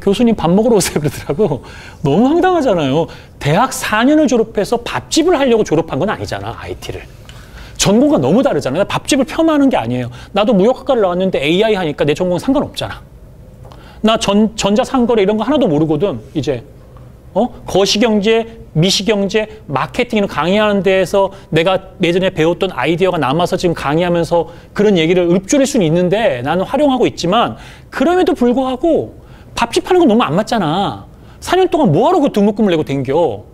교수님 밥 먹으러 오세요 그러더라고. 너무 황당하잖아요. 대학 4년을 졸업해서 밥집을 하려고 졸업한 건 아니잖아, IT를. 전공과 너무 다르잖아요. 밥집을 폄하하는 게 아니에요. 나도 무역학과를 나왔는데 AI 하니까 내 전공 상관없잖아. 나 전자상거래 이런 거 하나도 모르거든, 이제. 거시경제, 미시경제, 마케팅 이런 강의하는 데에서 내가 예전에 배웠던 아이디어가 남아서 지금 강의하면서 그런 얘기를 읊조릴 수는 있는데 나는 활용하고 있지만 그럼에도 불구하고 밥집 하는 건 너무 안 맞잖아. 4년 동안 뭐하러 그 등록금을 내고 댕겨.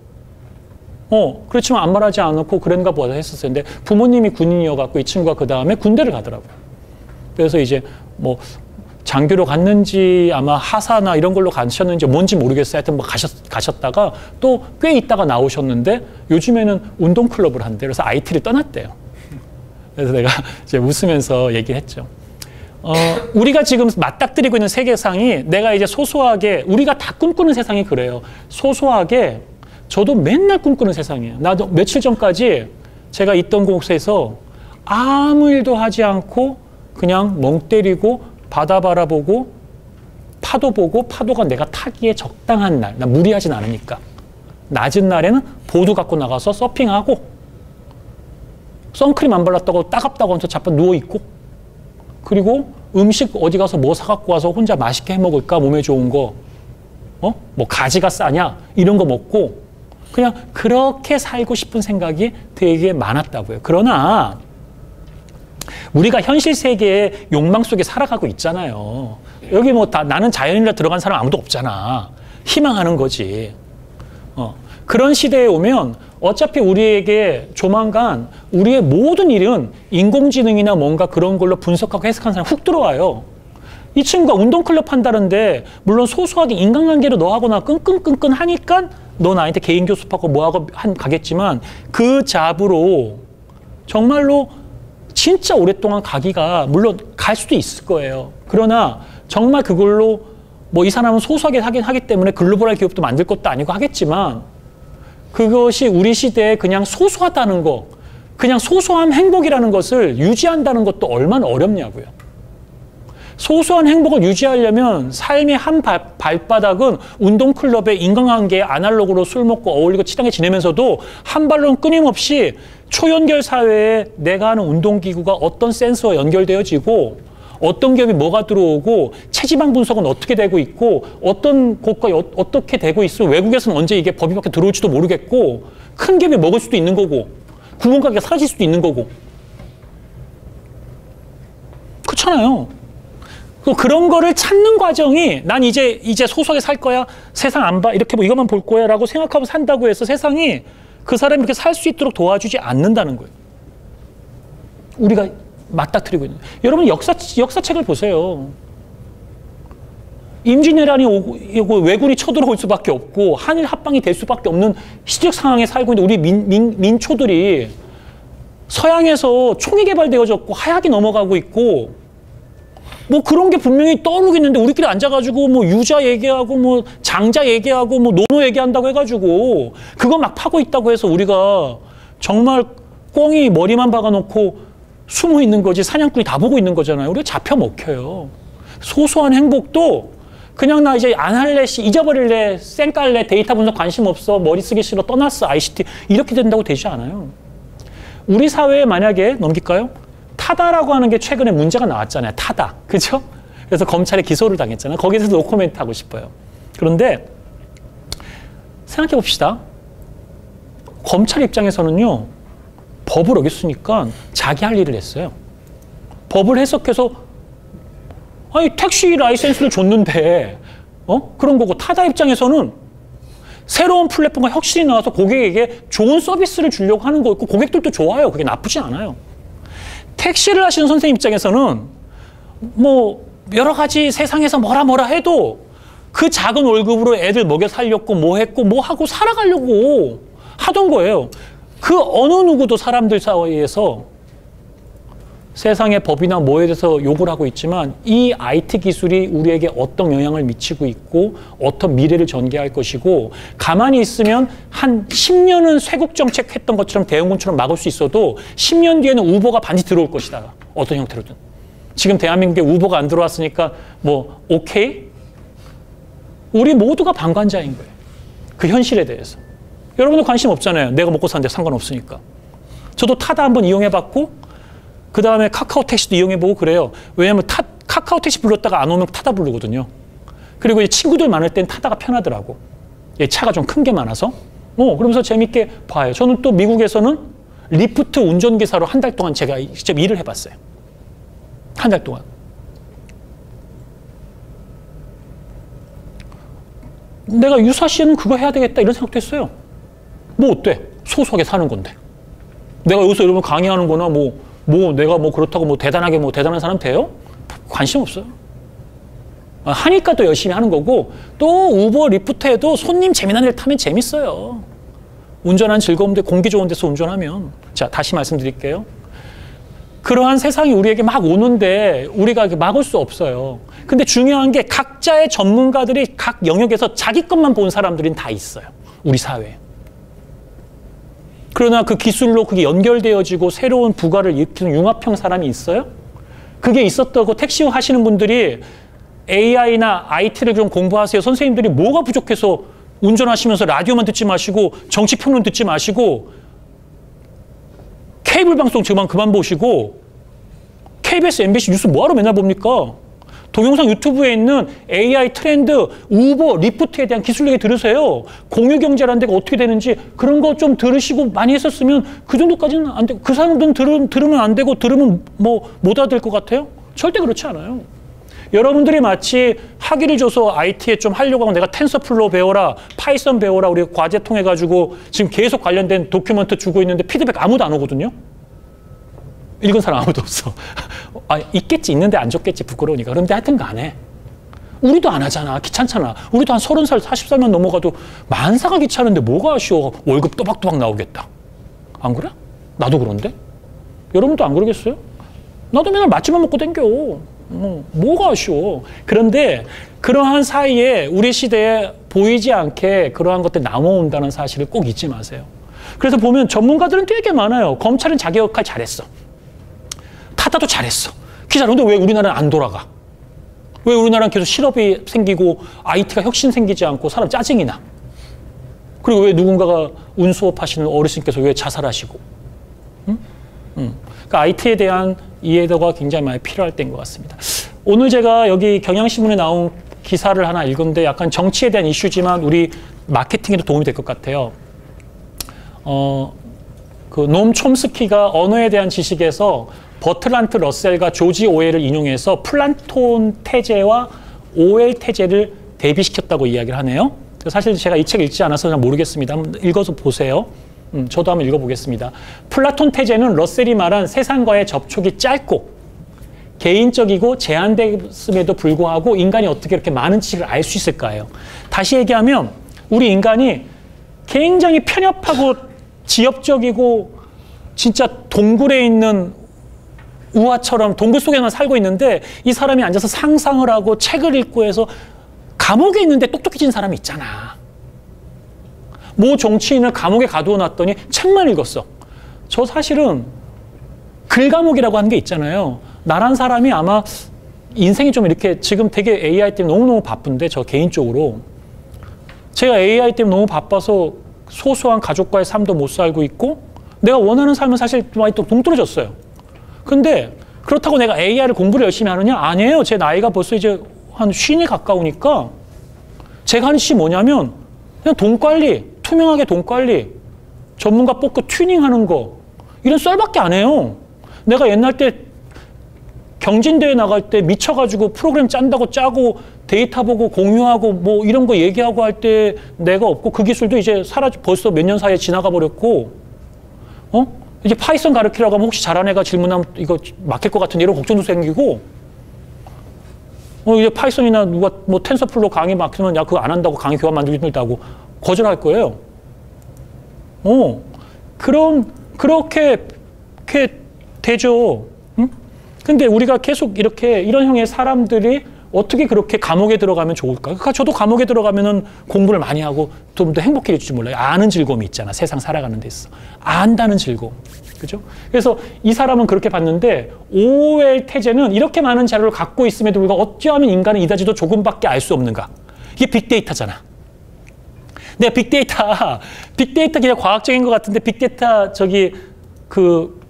그렇지만 아무 말하지 않고 그런가 보다 했었어요. 근데 부모님이 군인이어갖고 이 친구가 그 다음에 군대를 가더라고요. 그래서 이제 뭐 장교로 갔는지 아마 하사나 이런 걸로 가셨는지 뭔지 모르겠어요. 하여튼 뭐 가셨다가 또 꽤 있다가 나오셨는데 요즘에는 운동클럽을 한대. 그래서 IT를 떠났대요. 그래서 내가 이제 웃으면서 얘기했죠. 우리가 지금 맞닥뜨리고 있는 세계상이 내가 이제 소소하게 우리가 다 꿈꾸는 세상이 그래요. 소소하게 저도 맨날 꿈꾸는 세상이에요. 나도 며칠 전까지 제가 있던 곳에서 아무 일도 하지 않고 그냥 멍 때리고 바다 바라보고 파도 보고 파도가 내가 타기에 적당한 날, 나 무리하진 않으니까 낮은 날에는 보드 갖고 나가서 서핑하고 선크림 안 발랐다고 따갑다고 하면서 자빠 누워있고 그리고 음식 어디 가서 뭐 사갖고 와서 혼자 맛있게 해먹을까 몸에 좋은 거 뭐 가지가 싸냐 이런 거 먹고 그냥 그렇게 살고 싶은 생각이 되게 많았다고요. 그러나 우리가 현실 세계의 욕망 속에 살아가고 있잖아요. 여기 뭐 다 나는 자연인이라 들어간 사람 아무도 없잖아. 희망하는 거지. 그런 시대에 오면 어차피 우리에게 조만간 우리의 모든 일은 인공지능이나 뭔가 그런 걸로 분석하고 해석하는 사람 훅 들어와요. 이 친구가 운동클럽 한다는데 물론 소소하게 인간관계로 너하고 나 끈끈끈끈 하니까 너 나한테 개인 교습하고 뭐하고 가겠지만 그 잡으로 정말로 진짜 오랫동안 가기가 물론 갈 수도 있을 거예요. 그러나 정말 그걸로 뭐 이 사람은 소소하게 하기 때문에 글로벌한 기업도 만들 것도 아니고 하겠지만 그것이 우리 시대에 그냥 소소하다는 거, 그냥 소소한 행복이라는 것을 유지한다는 것도 얼마나 어렵냐고요. 소소한 행복을 유지하려면 삶의 한 발바닥은 운동클럽의 인간관계에 아날로그로 술 먹고 어울리고 친하게 지내면서도 한 발로는 끊임없이 초연결 사회에 내가 하는 운동기구가 어떤 센서와 연결되어지고 어떤 기업이 뭐가 들어오고 체지방 분석은 어떻게 되고 있고 어떤 곳과 어떻게 되고 있어 외국에서는 언제 이게 법이 밖에 들어올지도 모르겠고 큰 기업이 먹을 수도 있는 거고 구분가게가 사라질 수도 있는 거고 그렇잖아요. 그런 거를 찾는 과정이 난 이제 소소하게 살 거야. 세상 안 봐. 이렇게 뭐 이것만 볼 거야. 라고 생각하고 산다고 해서 세상이 그 사람이 이렇게 살 수 있도록 도와주지 않는다는 거예요. 우리가 맞닥뜨리고 있는. 여러분 역사책을 보세요. 임진왜란이 오고 왜군이 쳐들어올 수밖에 없고 한일 합방이 될 수밖에 없는 시적 상황에 살고 있는 우리 민초들이 서양에서 총이 개발되어졌고 하약이 넘어가고 있고 뭐 그런 게 분명히 떠오르고 있는데 우리끼리 앉아가지고 뭐 유자 얘기하고 뭐 장자 얘기하고 뭐 노노 얘기한다고 해가지고 그거 막 파고 있다고 해서 우리가 정말 꽁이 머리만 박아놓고 숨어 있는 거지 사냥꾼이 다 보고 있는 거잖아요. 우리가 잡혀 먹혀요. 소소한 행복도 그냥 나 이제 안 할래, 잊어버릴래, 쌩깔래, 데이터 분석 관심 없어, 머리 쓰기 싫어, 떠났어, ICT 이렇게 된다고 되지 않아요. 우리 사회에 만약에 넘길까요? 타다라고 하는 게 최근에 문제가 나왔잖아요. 타다. 그죠? 그래서 검찰에 기소를 당했잖아요. 거기에 대해서 노코멘트 하고 싶어요. 그런데 생각해 봅시다. 검찰 입장에서는요. 법을 어겼으니까 자기 할 일을 했어요. 법을 해석해서 아니 택시 라이센스를 줬는데 그런 거고 타다 입장에서는 새로운 플랫폼과 혁신이 나와서 고객에게 좋은 서비스를 주려고 하는 거고 고객들도 좋아요. 그게 나쁘지 않아요. 택시를 하시는 선생님 입장에서는 뭐 여러 가지 세상에서 뭐라 해도 그 작은 월급으로 애들 먹여 살렸고 뭐 했고 뭐 하고 살아가려고 하던 거예요. 그 어느 누구도 사람들 사이에서 세상의 법이나 뭐에 대해서 욕을 하고 있지만 이 IT 기술이 우리에게 어떤 영향을 미치고 있고 어떤 미래를 전개할 것이고 가만히 있으면 한 10년은 쇄국 정책 했던 것처럼 대형군처럼 막을 수 있어도 10년 뒤에는 우버가 반드시 들어올 것이다. 어떤 형태로든. 지금 대한민국에 우버가 안 들어왔으니까 뭐 오케이? 우리 모두가 방관자인 거예요. 그 현실에 대해서. 여러분들 관심 없잖아요. 내가 먹고 사는데 상관없으니까. 저도 타다 한번 이용해봤고 그 다음에 카카오 택시도 이용해보고 그래요. 왜냐면 카카오 택시 불렀다가 안 오면 타다 부르거든요. 그리고 친구들 많을 땐 타다가 편하더라고. 차가 좀 큰 게 많아서. 그러면서 재밌게 봐요. 저는 또 미국에서는 리프트 운전기사로 한 달 동안 제가 직접 일을 해봤어요. 한 달 동안. 내가 유사시에는 그거 해야 되겠다 이런 생각도 했어요. 뭐 어때? 소소하게 사는 건데. 내가 여기서 여러분 강의하는 거나 내가 그렇다고 대단한 사람 돼요? 관심 없어요. 하니까 또 열심히 하는 거고 또 우버 리프트에도 손님 재미난 일 타면 재밌어요. 운전하는 즐거움도 공기 좋은 데서 운전하면. 자, 다시 말씀드릴게요. 그러한 세상이 우리에게 막 오는데 우리가 막을 수 없어요. 근데 중요한 게 각자의 전문가들이 각 영역에서 자기 것만 본 사람들은 다 있어요. 우리 사회에. 그러나 그 기술로 그게 연결되어지고 새로운 부가를 일으키는 융합형 사람이 있어요? 그게 있었다고 택시 하시는 분들이 AI나 IT를 좀 공부하세요. 선생님들이 뭐가 부족해서 운전하시면서 라디오만 듣지 마시고 정치평론 듣지 마시고 케이블 방송 그만 보시고 KBS, MBC 뉴스 뭐하러 맨날 봅니까? 동영상 유튜브에 있는 AI 트렌드, 우버, 리프트에 대한 기술 얘기 들으세요. 공유경제라는 데가 어떻게 되는지 그런 거 좀 들으시고 많이 했었으면 그 정도까지는 안 되고 그 사람들은 들으면 안 되고 들으면 못 알아들 것 같아요? 절대 그렇지 않아요. 여러분들이 마치 학위를 줘서 IT에 좀 하려고 하고 내가 텐서플로우 배워라, 파이썬 배워라 우리 과제 통해가지고 지금 계속 관련된 도큐먼트 주고 있는데 피드백 아무도 안 오거든요. 읽은 사람 아무도 없어. 있겠지, 있는데 안 줬겠지, 부끄러우니까. 그런데 하여튼 간에. 우리도 안 하잖아. 귀찮잖아. 우리도 한 30살, 40살만 넘어가도 만사가 귀찮은데 뭐가 아쉬워. 월급 또박또박 나오겠다. 안 그래? 나도 그런데? 여러분도 안 그러겠어요? 나도 맨날 맛집만 먹고 댕겨. 뭐가 아쉬워. 그런데 그러한 사이에 우리 시대에 보이지 않게 그러한 것들이 남아온다는 사실을 꼭 잊지 마세요. 그래서 보면 전문가들은 되게 많아요. 검찰은 자기 역할 잘했어. 타다도 잘했어. 기자는데 왜 우리나라는 안 돌아가? 왜 우리나라는 계속 실업이 생기고 IT가 혁신 생기지 않고 사람 짜증이 나? 그리고 왜 누군가가 운수업 하시는 어르신께서 왜 자살하시고? 그러니까 IT에 대한 이해도가 굉장히 많이 필요할 때인 것 같습니다. 오늘 제가 여기 경향신문에 나온 기사를 하나 읽었는데 약간 정치에 대한 이슈지만 우리 마케팅에도 도움이 될 것 같아요. 그 노엄 촘스키가 언어에 대한 지식에서 버트란트 러셀과 조지 오웰을 인용해서 플라톤 태제와 오웰 태제를 대비시켰다고 이야기를 하네요. 사실 제가 이 책 읽지 않아서 잘 모르겠습니다. 한번 읽어서 보세요. 저도 한번 읽어보겠습니다. 플라톤 태제는 러셀이 말한 세상과의 접촉이 짧고 개인적이고 제한됐음에도 불구하고 인간이 어떻게 이렇게 많은 지식을 알 수 있을까요? 다시 얘기하면 우리 인간이 굉장히 편협하고 지엽적이고 진짜 동굴에 있는 우화처럼 동굴 속에만 살고 있는데 이 사람이 앉아서 상상을 하고 책을 읽고 해서 감옥에 있는데 똑똑해진 사람이 있잖아. 모 정치인을 감옥에 가두어 놨더니 책만 읽었어. 저 사실은 글감옥이라고 하는 게 있잖아요. 나란 사람이 아마 인생이 좀 이렇게 지금 되게 AI 때문에 너무너무 바쁜데 저 개인적으로 제가 AI 때문에 너무 바빠서 소소한 가족과의 삶도 못 살고 있고 내가 원하는 삶은 사실 많이 또 동떨어졌어요. 근데 그렇다고 내가 AI를 공부를 열심히 하느냐? 아니에요. 제 나이가 벌써 이제 한 50에 가까우니까 제가 하는 짓이 뭐냐면 그냥 돈 관리, 투명하게 돈 관리, 전문가 뽑고 튜닝하는 거 이런 썰밖에 안 해요. 내가 옛날 때 경진대회 나갈 때 미쳐가지고 프로그램 짠다고 짜고 데이터 보고 공유하고 뭐 이런 거 얘기하고 할 때 내가 없고 그 기술도 이제 벌써 몇 년 사이에 지나가 버렸고 이제 파이썬 가르치라고 하면 혹시 잘하는 애가 질문하면 이거 막힐 것 같은데 이런 걱정도 생기고 이제 파이썬이나 누가 뭐 텐서플로 강의 막히면 야 그거 안 한다고 강의 교환 만들기 힘들다고 거절할 거예요. 그렇게 되죠. 응? 근데 우리가 계속 이렇게 이런 형의 사람들이 어떻게 그렇게 감옥에 들어가면 좋을까? 그러니까 저도 감옥에 들어가면은 공부를 많이 하고 좀 더 행복해질지 몰라요. 아는 즐거움이 있잖아. 세상 살아가는 데 있어. 안다는 즐거움. 그죠? 그래서 이 사람은 그렇게 봤는데 오웰 태제는 이렇게 많은 자료를 갖고 있음에도 불구하고 어찌하면 인간은 이다지도 조금밖에 알 수 없는가? 이게 빅데이터잖아. 내가 빅데이터 그냥 과학적인 것 같은데 빅데이터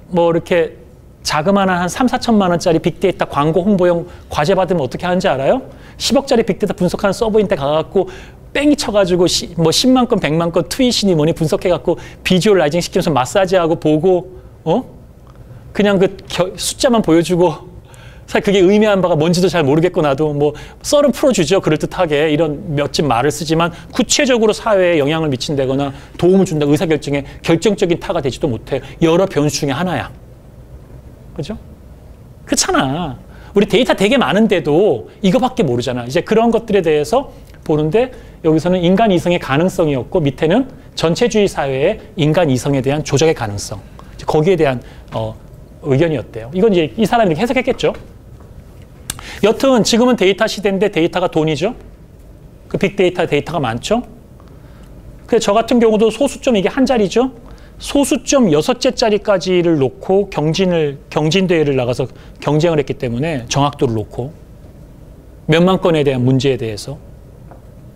뭐 이렇게 자그마한 한 3, 4천만 원짜리 빅데이터 광고 홍보용 과제 받으면 어떻게 하는지 알아요? 10억짜리 빅데이터 분석하는 서버인데 가갖고 뺑이 쳐가지고 뭐 10만 건, 100만 건 트윗이니 뭐니 분석해갖고 비주얼라이징 시키면서 마사지하고 보고 그냥 그 숫자만 보여주고 사실 그게 의미한 바가 뭔지도 잘 모르겠고 나도 뭐 썰은 풀어주죠. 그럴듯하게 이런 멋진 말을 쓰지만 구체적으로 사회에 영향을 미친다거나 도움을 준다 의사결정에 결정적인 타가 되지도 못해. 여러 변수 중에 하나야. 그죠? 그렇잖아. 우리 데이터 되게 많은데도 이거밖에 모르잖아. 이제 그런 것들에 대해서 보는데 여기서는 인간 이성의 가능성이었고 밑에는 전체주의 사회의 인간 이성에 대한 조작의 가능성. 거기에 대한 의견이었대요. 이건 이제 이 사람이 이렇게 해석했겠죠. 여튼 지금은 데이터 시대인데 데이터가 돈이죠. 그 빅데이터 데이터가 많죠. 그래서 저 같은 경우도 소수점 이게 한 자리죠. 소수점 6째짜리까지를 놓고 경진대회를 나가서 경쟁을 했기 때문에 정확도를 놓고 몇만 건에 대한 문제에 대해서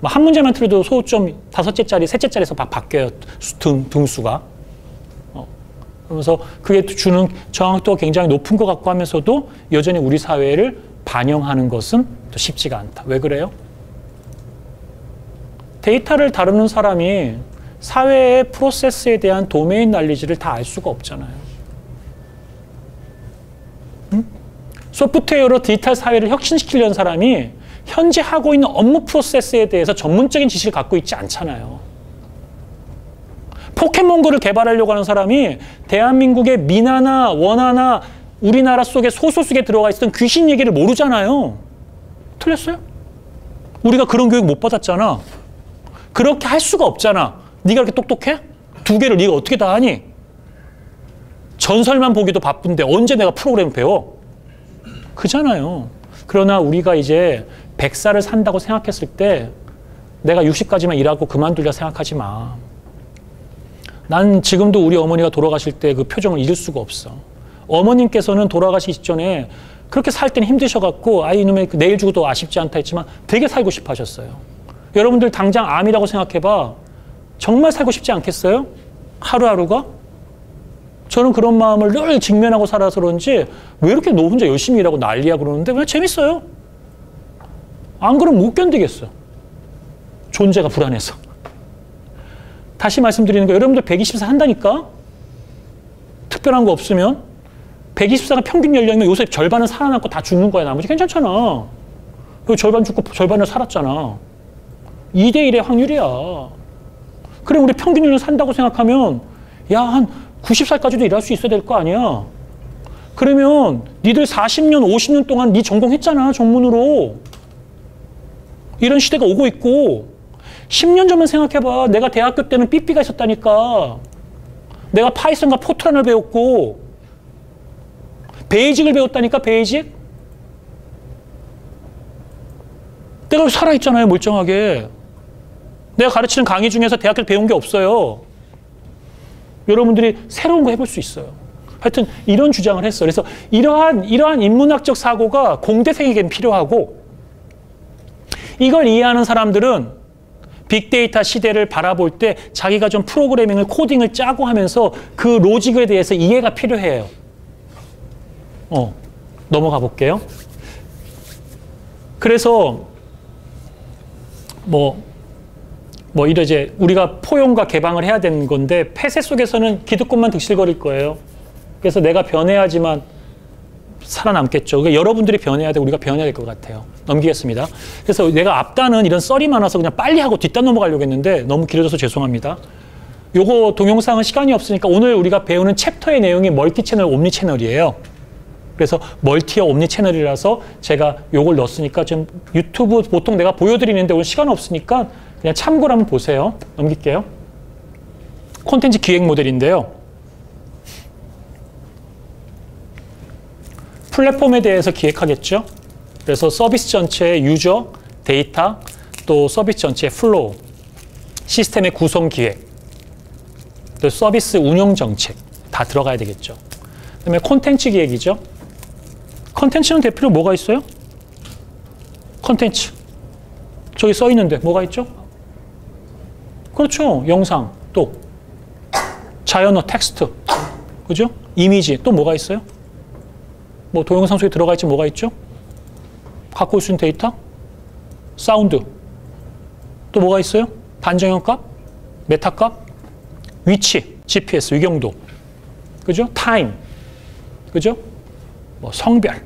한 문제만 틀어도 소수점 5째짜리, 3째짜리에서 바뀌어요. 등수가. 그러면서 그게 주는 정확도가 굉장히 높은 것 같고 하면서도 여전히 우리 사회를 반영하는 것은 또 쉽지가 않다. 왜 그래요? 데이터를 다루는 사람이 사회의 프로세스에 대한 도메인 날리지를 다 알 수가 없잖아요. 응? 소프트웨어로 디지털 사회를 혁신시키려는 사람이 현재 하고 있는 업무 프로세스에 대해서 전문적인 지식을 갖고 있지 않잖아요. 포켓몬고를 개발하려고 하는 사람이 대한민국의 민하나 원하나 우리나라 속에 소설 속에 들어가 있었던 귀신 얘기를 모르잖아요. 틀렸어요? 우리가 그런 교육 못 받았잖아. 그렇게 할 수가 없잖아. 네가 그렇게 똑똑해? 2개를 네가 어떻게 다 하니? 전설만 보기도 바쁜데 언제 내가 프로그램 배워? 그잖아요. 그러나 우리가 이제 100살을 산다고 생각했을 때 내가 60까지만 일하고 그만두려 생각하지 마. 난 지금도 우리 어머니가 돌아가실 때 그 표정을 잊을 수가 없어. 어머님께서는 돌아가시기 직전에 그렇게 살 때는 힘드셔갖고 이놈의 내일 죽어도 아쉽지 않다 했지만 되게 살고 싶어 하셨어요. 여러분들 당장 암이라고 생각해봐. 정말 살고 싶지 않겠어요? 하루하루가? 저는 그런 마음을 늘 직면하고 살아서 그런지 왜 이렇게 너 혼자 열심히 일하고 난리야 그러는데 그냥 재밌어요. 안 그러면 못 견디겠어. 존재가 불안해서. 다시 말씀드리는 거 여러분들 120세 한다니까? 특별한 거 없으면 124가 평균 연령이면 요새 절반은 살아남고 다 죽는 거야. 나머지 괜찮잖아. 절반 죽고 절반은 살았잖아. 2대 1의 확률이야. 그래, 우리 평균 연령 산다고 생각하면 야, 한 90살까지도 일할 수 있어야 될 거 아니야. 그러면 니들 40년, 50년 동안 니 전공했잖아, 전문으로. 이런 시대가 오고 있고 10년 전만 생각해봐. 내가 대학교 때는 삐삐가 있었다니까. 내가 파이썬과 포트란을 배웠고 베이직을 배웠다니까, 베이직. 내가 살아있잖아요, 멀쩡하게. 내가 가르치는 강의 중에서 대학교 때 배운 게 없어요. 여러분들이 새로운 거 해볼 수 있어요. 하여튼 이런 주장을 했어. 그래서 이러한 인문학적 사고가 공대생에겐 필요하고, 이걸 이해하는 사람들은 빅데이터 시대를 바라볼 때 자기가 좀 프로그래밍을, 코딩을 짜고 하면서 그 로직에 대해서 이해가 필요해요. 넘어가 볼게요. 그래서 이제 우리가 포용과 개방을 해야 되는 건데, 폐쇄 속에서는 기득권만 득실거릴 거예요. 그래서 내가 변해야지만 살아남겠죠. 그러니까 여러분들이 변해야 돼, 우리가 변해야 될 것 같아요. 넘기겠습니다. 그래서 내가 앞단은 이런 썰이 많아서 그냥 빨리 하고 뒷단 넘어가려고 했는데 너무 길어져서 죄송합니다. 요거 동영상은 시간이 없으니까 오늘 우리가 배우는 챕터의 내용이 멀티채널, 옴니채널이에요. 그래서 멀티와 옴니채널이라서 제가 요걸 넣었으니까 좀 유튜브 보통 내가 보여드리는데 오늘 시간 없으니까 그냥 참고로 한번 보세요. 넘길게요. 콘텐츠 기획 모델인데요. 플랫폼에 대해서 기획하겠죠. 그래서 서비스 전체의 유저, 데이터, 또 서비스 전체의 플로우, 시스템의 구성 기획, 또 서비스 운영 정책 다 들어가야 되겠죠. 그다음에 콘텐츠 기획이죠. 콘텐츠는 대표로 뭐가 있어요? 콘텐츠. 저기 써 있는데 뭐가 있죠? 그렇죠. 영상, 또 자연어, 텍스트, 그죠? 이미지, 또 뭐가 있어요? 뭐 동영상 속에 들어가 있지 뭐가 있죠? 갖고 올 수 있는 데이터, 사운드, 또 뭐가 있어요? 반정형값, 메타값, 위치, GPS, 위경도, 그죠? 타임, 그죠? 뭐 성별,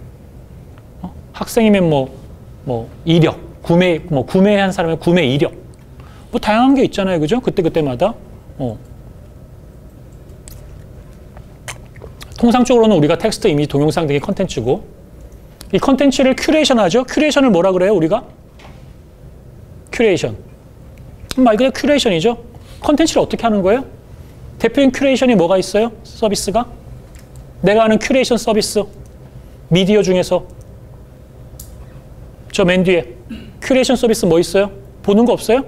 학생이면 뭐 이력, 구매한 사람의 구매 이력, 뭐 다양한 게 있잖아요, 그죠? 그때마다. 통상적으로는 우리가 텍스트, 이미지, 동영상 등의 컨텐츠고, 이 컨텐츠를 큐레이션 하죠. 큐레이션을 뭐라 그래요, 우리가? 큐레이션. 말 그대로 큐레이션이죠. 컨텐츠를 어떻게 하는 거예요? 대표적인 큐레이션이 뭐가 있어요? 서비스가? 내가 아는 큐레이션 서비스, 미디어 중에서 저 맨 뒤에 큐레이션 서비스 뭐 있어요? 보는 거 없어요?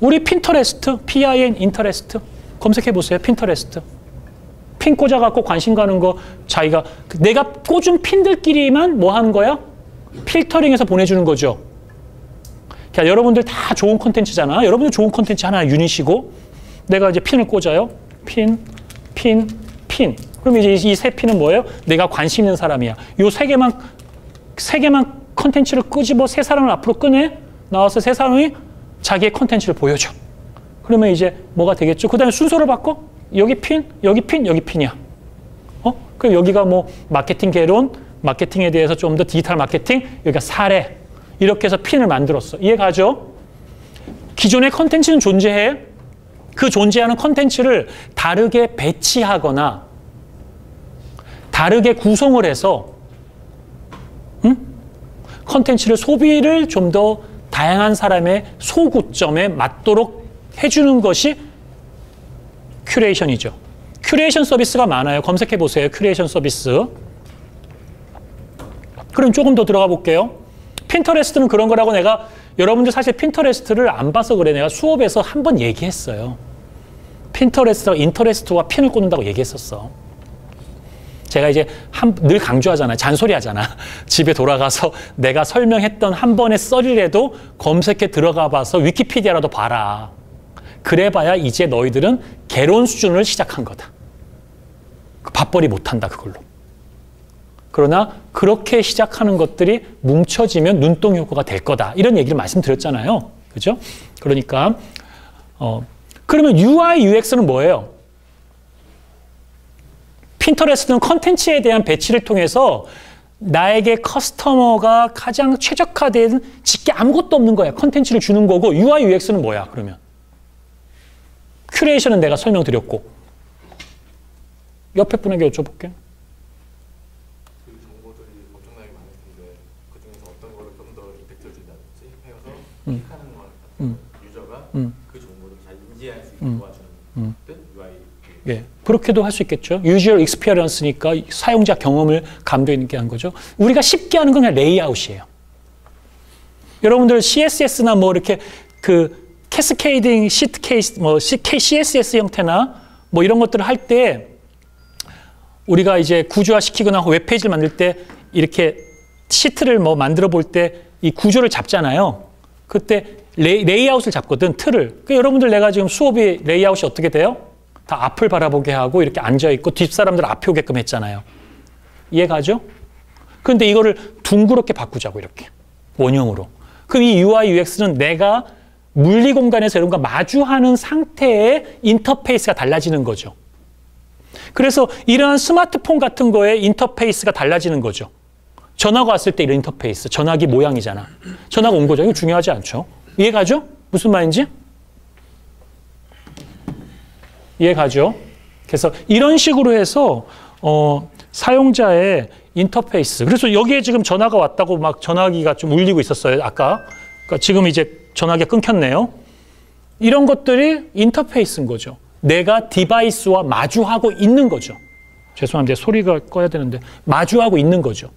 우리 핀터레스트, PIN, 인터레스트 검색해 보세요. 핀터레스트. 핀 꽂아갖고 관심 가는 거, 자기가 내가 꽂은 핀들끼리만 뭐 하는 거야? 필터링해서 보내주는 거죠. 그러니까 여러분들 다 좋은 콘텐츠잖아. 여러분들 좋은 콘텐츠 하나 유닛이고, 내가 이제 핀을 꽂아요. 핀. 그럼 이제 이 세 핀은 뭐예요? 내가 관심 있는 사람이야. 요 세 개만 콘텐츠를 끄집어 세 사람을 앞으로 꺼내 나와서 세 사람이 자기의 콘텐츠를 보여줘. 그러면 이제 뭐가 되겠죠? 그 다음에 순서를 바꿔. 여기 핀, 여기 핀, 여기 핀이야. 그럼 여기가 뭐 마케팅 개론, 마케팅에 대해서 좀 더 디지털 마케팅, 여기가 사례. 이렇게 해서 핀을 만들었어. 이해가죠? 기존의 컨텐츠는 존재해. 그 존재하는 컨텐츠를 다르게 배치하거나 다르게 구성을 해서 컨텐츠를 소비를 좀 더 다양한 사람의 소구점에 맞도록 해주는 것이 큐레이션이죠. 큐레이션 서비스가 많아요. 검색해 보세요. 큐레이션 서비스. 그럼 조금 더 들어가 볼게요. 핀터레스트는 그런 거라고 내가, 여러분들 사실 핀터레스트를 안 봐서 그래. 내가 수업에서 한 번 얘기했어요. 핀터레스트와 인터레스트와 핀을 꽂는다고 얘기했었어. 제가 이제 늘 강조하잖아요. 잔소리 하잖아. 집에 돌아가서 내가 설명했던 한 번의 썰이라도 검색해 들어가 봐서 위키피디아라도 봐라. 그래봐야 이제 너희들은 개론 수준을 시작한 거다. 밥벌이 못한다, 그걸로. 그러나 그렇게 시작하는 것들이 뭉쳐지면 눈동 효과가 될 거다. 이런 얘기를 말씀드렸잖아요. 그죠? 그러니까 그러면 UI, UX는 뭐예요? 핀터레스트는 컨텐츠에 대한 배치를 통해서 나에게 커스터머가 가장 최적화된 짓게 아무것도 없는 거야. 컨텐츠를 주는 거고 UI, UX는 뭐야 그러면? 큐레이션은 내가 설명드렸고 옆에 분에게 여쭤볼게요. 그 정보들이 엄청나게 많을 텐데 그 중에서 어떤 거를 좀 더 임팩트를 준다든지 해서 클릭하는 것 같은 유저가 그 정보를 잘 인지할 수 있게 도와주는 뜻 UI. 예, 그렇게도 할 수 있겠죠. 유저 익스피리언스니까 사용자 경험을 감도 있게 한 거죠. 우리가 쉽게 하는 건 그냥 레이아웃이에요. 여러분들 CSS나 뭐 이렇게 그 캐스케이딩 시트 케이스, 뭐 CSS 형태나 뭐 이런 것들을 할 때 우리가 이제 구조화시키거나 웹페이지를 만들 때 이렇게 시트를 뭐 만들어 볼 때 이 구조를 잡잖아요. 그때 레이아웃을 잡거든, 틀을. 그러니까 여러분들 내가 지금 수업이 레이아웃이 어떻게 돼요? 다 앞을 바라보게 하고 이렇게 앉아있고 뒷사람들 앞에 오게끔 했잖아요. 이해가죠? 그런데 이거를 둥그렇게 바꾸자고 이렇게 원형으로. 그럼 이 UI, UX는 내가 물리 공간에서 여러분과 마주하는 상태의 인터페이스가 달라지는 거죠. 그래서 이러한 스마트폰 같은 거에 인터페이스가 달라지는 거죠. 전화가 왔을 때 이런 인터페이스, 전화기 모양이잖아. 전화가 온 거죠. 이거 중요하지 않죠? 이해가죠? 무슨 말인지? 이해가죠? 그래서 이런 식으로 해서 사용자의 인터페이스. 그래서 여기에 지금 전화가 왔다고 막 전화기가 좀 울리고 있었어요. 아까. 그러니까 지금 이제 전화기가 끊겼네요. 이런 것들이 인터페이스인 거죠. 내가 디바이스와 마주하고 있는 거죠. 죄송합니다. 소리가 꺼야 되는데 마주하고 있는 거죠.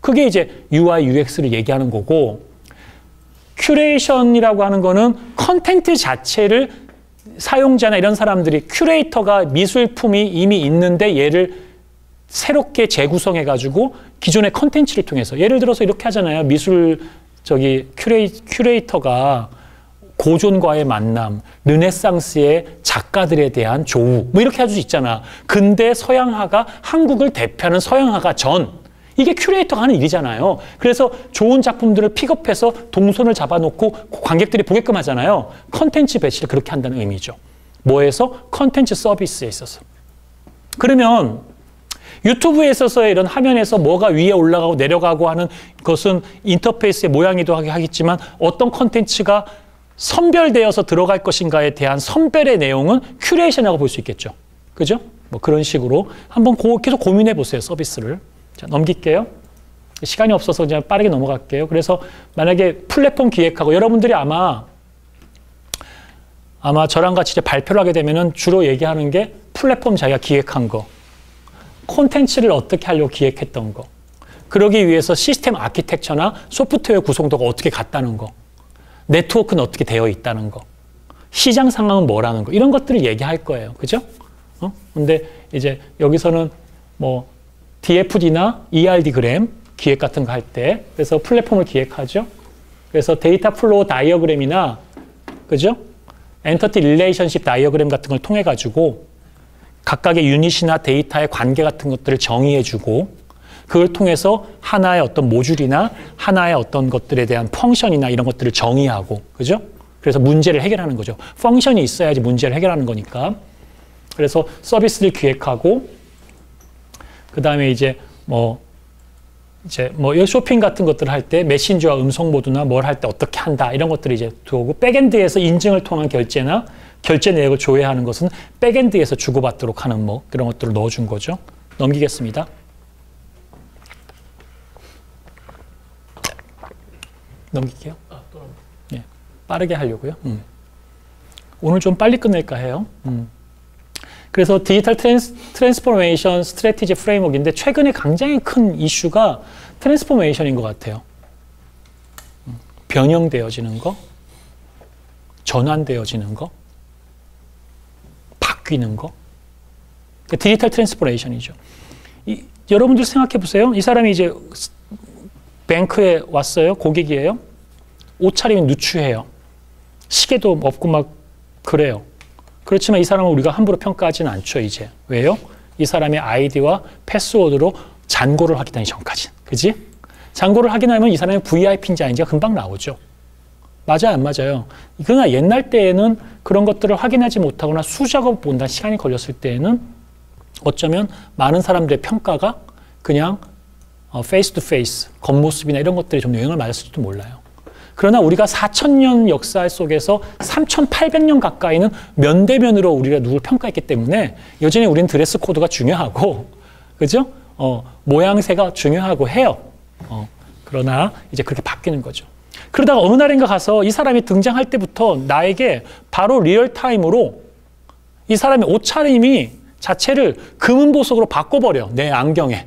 그게 이제 UI, UX를 얘기하는 거고 큐레이션이라고 하는 거는 컨텐트 자체를 사용자나 이런 사람들이 큐레이터가 미술품이 이미 있는데 얘를 새롭게 재구성해가지고 기존의 컨텐츠를 통해서 예를 들어서 이렇게 하잖아요. 큐레이터가 고전과의 만남, 르네상스의 작가들에 대한 조우 뭐 이렇게 할 수 있잖아. 근대 서양화가 한국을 대표하는 서양화가 전 이게 큐레이터가 하는 일이잖아요. 그래서 좋은 작품들을 픽업해서 동선을 잡아놓고 관객들이 보게끔 하잖아요. 컨텐츠 배치를 그렇게 한다는 의미죠. 뭐에서? 컨텐츠 서비스에 있어서. 그러면 유튜브에 있어서의 이런 화면에서 뭐가 위에 올라가고 내려가고 하는 것은 인터페이스의 모양이기도 하겠지만 어떤 컨텐츠가 선별되어서 들어갈 것인가에 대한 선별의 내용은 큐레이션이라고 볼 수 있겠죠. 그죠? 뭐 그런 식으로 한번 계속 고민해 보세요. 서비스를. 자, 넘길게요. 시간이 없어서 그냥 빠르게 넘어갈게요. 그래서 만약에 플랫폼 기획하고 여러분들이 아마 저랑 같이 이제 발표를 하게 되면은 주로 얘기하는 게 플랫폼 자기가 기획한 거, 콘텐츠를 어떻게 하려고 기획했던 거, 그러기 위해서 시스템 아키텍처나 소프트웨어 구성도가 어떻게 갔다는 거, 네트워크는 어떻게 되어 있다는 거, 시장 상황은 뭐라는 거, 이런 것들을 얘기할 거예요. 그죠? 근데 이제 여기서는 뭐 DFD나 ERD그램 기획 같은 거 할 때, 그래서 플랫폼을 기획하죠. 그래서 데이터 플로우 다이어그램이나, 그죠? 엔터티 릴레이션십 다이어그램 같은 걸 통해 가지고 각각의 유닛이나 데이터의 관계 같은 것들을 정의해주고 그걸 통해서 하나의 어떤 모듈이나 하나의 어떤 것들에 대한 펑션이나 이런 것들을 정의하고, 그죠? 그래서 문제를 해결하는 거죠. 펑션이 있어야지 문제를 해결하는 거니까. 그래서 서비스를 기획하고, 그 다음에 이제 뭐 쇼핑 같은 것들을 할 때 메신저와 음성 모드나 뭘 할 때 어떻게 한다 이런 것들을 이제 들어오고, 백엔드에서 인증을 통한 결제나 결제 내역을 조회하는 것은 백엔드에서 주고받도록 하는 뭐 그런 것들을 넣어준 거죠. 넘기겠습니다. 넘길게요. 네, 빠르게 하려고요. 오늘 좀 빨리 끝낼까 해요. 그래서 디지털 트랜스포메이션 스트래티지 프레임워크인데 최근에 굉장히 큰 이슈가 트랜스포메이션인 것 같아요. 변형되어지는 거, 전환되어지는 거, 바뀌는 거. 그러니까 디지털 트랜스포메이션이죠. 여러분들 생각해 보세요. 이 사람이 이제 뱅크에 왔어요. 고객이에요. 옷차림이 누추해요. 시계도 없고 막 그래요. 그렇지만 이 사람은 우리가 함부로 평가하지는 않죠, 이제. 왜요? 이 사람의 아이디와 패스워드로 잔고를 확인하기 전까지. 그지? 잔고를 확인하면 이 사람이 VIP인지 아닌지가 금방 나오죠. 맞아요, 안 맞아요? 그러나 옛날 때에는 그런 것들을 확인하지 못하거나 수작업 본다 시간이 걸렸을 때에는 어쩌면 많은 사람들의 평가가 그냥 페이스 투 페이스, 겉모습이나 이런 것들이 좀 영향을 받았을지도 몰라요. 그러나 우리가 4,000년 역사 속에서 3,800년 가까이는 면대면으로 우리가 누굴 평가했기 때문에 여전히 우리는 드레스 코드가 중요하고, 그죠? 모양새가 중요하고 해요. 그러나 이제 그렇게 바뀌는 거죠. 그러다가 어느 날인가 가서 이 사람이 등장할 때부터 나에게 바로 리얼타임으로 이 사람의 옷차림이 자체를 금은 보석으로 바꿔버려. 내 안경에.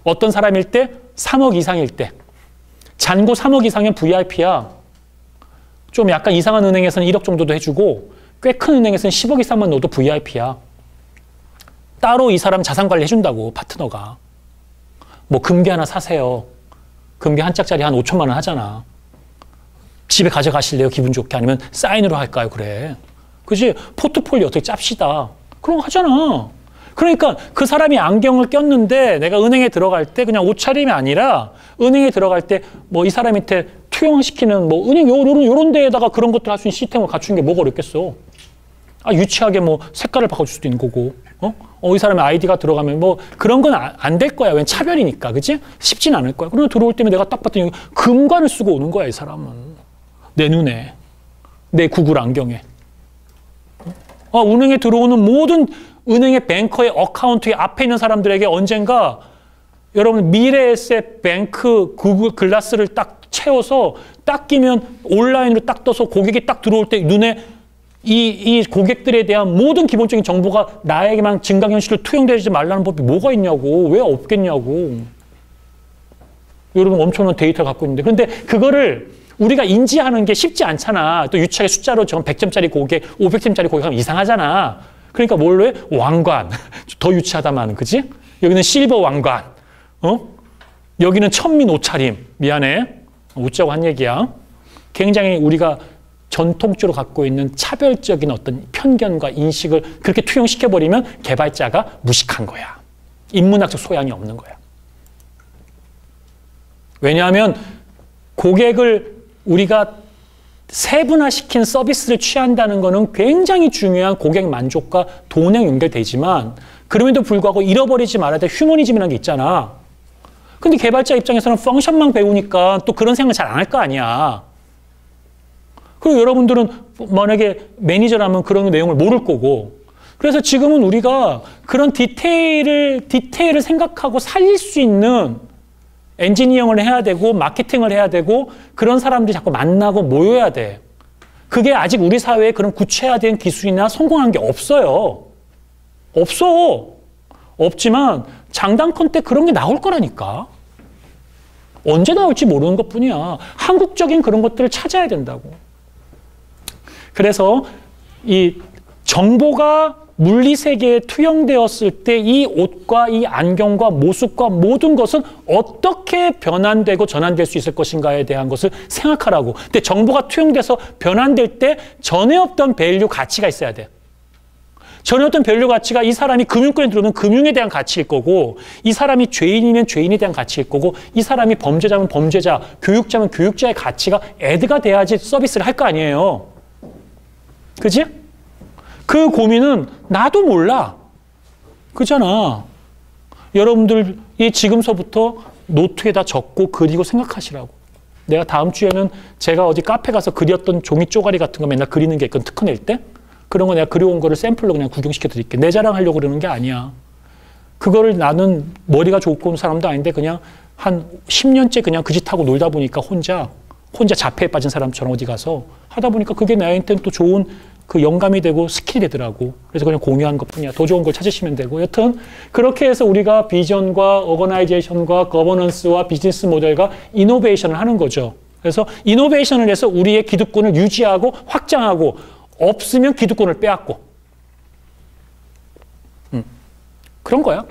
어떤 사람일 때 3억 이상일 때. 잔고 3억 이상이면 VIP야. 좀 약간 이상한 은행에서는 1억 정도도 해주고 꽤 큰 은행에서는 10억 이상만 넣어도 VIP야. 따로 이 사람 자산 관리 해준다고, 파트너가. 뭐 금괴 하나 사세요. 금괴 한 짝짜리 한 5천만 원 하잖아. 집에 가져가실래요? 기분 좋게. 아니면 사인으로 할까요? 그래. 그지? 포트폴리오 어떻게 짭시다. 그런 거 하잖아. 그러니까 그 사람이 안경을 꼈는데 내가 은행에 들어갈 때 그냥 옷차림이 아니라 은행에 들어갈 때 뭐 이 사람한테 투영시키는 뭐 은행 요런 데에다가 그런 것들 할 수 있는 시스템을 갖추는 게 뭐가 어렵겠어. 유치하게 뭐 색깔을 바꿔줄 수도 있는 거고. 이 사람의 아이디가 들어가면 뭐 그런 건 안 될 거야. 왜 차별이니까. 그치? 쉽진 않을 거야. 그러면 들어올 때면 내가 딱 봤더니 금관을 쓰고 오는 거야, 이 사람은. 내 눈에. 내 구글 안경에. 은행에 들어오는 모든 은행의 뱅커의 어카운트의 앞에 있는 사람들에게 언젠가 여러분 미래에셋 뱅크 구글 글라스를 딱 채워서 딱 끼면 온라인으로 딱 떠서 고객이 딱 들어올 때 눈에 이 고객들에 대한 모든 기본적인 정보가 나에게만 증강현실로 투영되지 말라는 법이 뭐가 있냐고. 왜 없겠냐고. 여러분 엄청난 데이터를 갖고 있는데. 그런데 그거를 우리가 인지하는 게 쉽지 않잖아. 또 유치하게 숫자로 전 100점짜리 고객, 500점짜리 고객 하면 이상하잖아. 그러니까 뭘로 해? 왕관. 더 유치하다만, 그지? 여기는 실버 왕관. 여기는 천민 옷차림. 미안해. 웃자고 한 얘기야. 굉장히 우리가 전통적으로 갖고 있는 차별적인 어떤 편견과 인식을 그렇게 투영시켜버리면 개발자가 무식한 거야. 인문학적 소양이 없는 거야. 왜냐하면 고객을 우리가 세분화시킨 서비스를 취한다는 것은 굉장히 중요한 고객 만족과 돈에 연결되지만 그럼에도 불구하고 잃어버리지 말아야 될 휴머니즘이라는 게 있잖아. 근데 개발자 입장에서는 펑션만 배우니까 또 그런 생각을 잘 안 할 거 아니야. 그리고 여러분들은 만약에 매니저라면 그런 내용을 모를 거고. 그래서 지금은 우리가 그런 디테일을 생각하고 살릴 수 있는 엔지니어링을 해야 되고 마케팅을 해야 되고 그런 사람들이 자꾸 만나고 모여야 돼. 그게 아직 우리 사회에 그런 구체화된 기술이나 성공한 게 없어요. 없어. 없지만 장단컨대 그런 게 나올 거라니까. 언제 나올지 모르는 것뿐이야. 한국적인 그런 것들을 찾아야 된다고. 그래서 이 정보가 물리세계에 투영되었을 때 이 옷과 이 안경과 모습과 모든 것은 어떻게 변환되고 전환될 수 있을 것인가에 대한 것을 생각하라고. 근데 정보가 투영돼서 변환될 때 전에 없던 밸류 가치가 있어야 돼. 전에 없던 밸류 가치가 이 사람이 금융권에 들어오면 금융에 대한 가치일 거고 이 사람이 죄인이면 죄인에 대한 가치일 거고 이 사람이 범죄자면 범죄자, 교육자면 교육자의 가치가 애드가 돼야지 서비스를 할 거 아니에요. 그지? 그 고민은 나도 몰라. 그잖아. 여러분들이 지금서부터 노트에다 적고 그리고 생각하시라고. 내가 다음 주에는 제가 어디 카페 가서 그렸던 종이 쪼가리 같은 거 맨날 그리는 게 있거든. 특허 낼 때. 그런 거 내가 그려온 거를 샘플로 그냥 구경시켜 드릴게. 내 자랑하려고 그러는 게 아니야. 그거를 나는 머리가 좋고 온 사람도 아닌데 그냥 한 10년째 그냥 그 짓 하고 놀다 보니까 혼자 자폐에 빠진 사람처럼 어디 가서 하다 보니까 그게 나한테는 또 좋은 그 영감이 되고 스킬이 되더라고. 그래서 그냥 공유한 것뿐이야. 더 좋은 걸 찾으시면 되고. 여튼 그렇게 해서 우리가 비전과 어거나이제이션과 거버넌스와 비즈니스 모델과 이노베이션을 하는 거죠. 그래서 이노베이션을 해서 우리의 기득권을 유지하고 확장하고 없으면 기득권을 빼앗고. 그런 거야.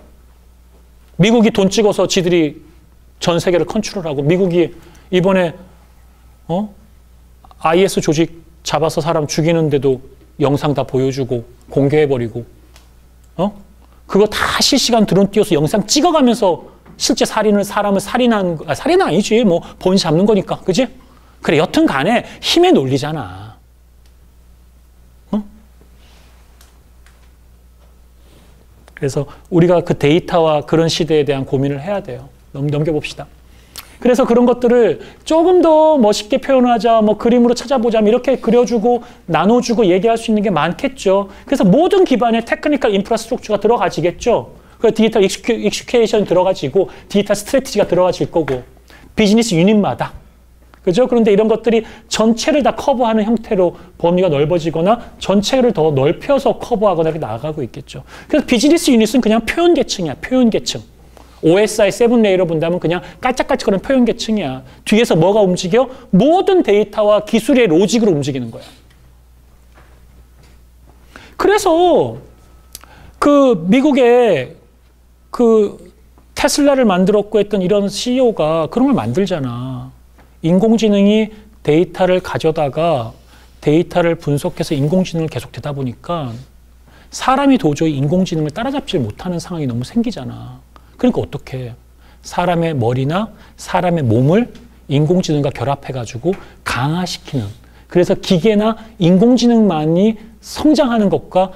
미국이 돈 찍어서 지들이 전 세계를 컨트롤하고 미국이 이번에 IS 조직 잡아서 사람 죽이는데도 영상 다 보여주고 공개해버리고 그거 다 실시간 드론 띄워서 영상 찍어가면서 실제 사람을 살인한 살인은 아니지 뭐 본인 잡는 거니까 그지? 그래 여튼 간에 힘의 논리잖아. 그래서 우리가 그 데이터와 그런 시대에 대한 고민을 해야 돼요. 넘겨봅시다. 그래서 그런 것들을 조금 더 멋있게 표현하자, 뭐 그림으로 찾아보자, 이렇게 그려주고 나눠주고 얘기할 수 있는 게 많겠죠. 그래서 모든 기반에 테크니컬 인프라스트럭처가 들어가지겠죠. 그 디지털 익스큐에이션 들어가지고 디지털 스트래티지가 들어가질 거고 비즈니스 유닛마다. 그죠? 그런데 이런 것들이 전체를 다 커버하는 형태로 범위가 넓어지거나 전체를 더 넓혀서 커버하거나 이렇게 나아가고 있겠죠. 그래서 비즈니스 유닛은 그냥 표현 계층이야. 표현 계층. OSI 7레이로 본다면 그냥 깔짝깔짝거리는 표현 계층이야. 뒤에서 뭐가 움직여? 모든 데이터와 기술의 로직으로 움직이는 거야. 그래서 그 미국의 그 테슬라를 만들었고 했던 이런 CEO가 그런 걸 만들잖아. 인공지능이 데이터를 가져다가 데이터를 분석해서 인공지능을 계속 되다 보니까 사람이 도저히 인공지능을 따라잡지 못하는 상황이 너무 생기잖아. 그러니까 어떻게 사람의 머리나 사람의 몸을 인공지능과 결합해가지고 강화시키는, 그래서 기계나 인공지능만이 성장하는 것과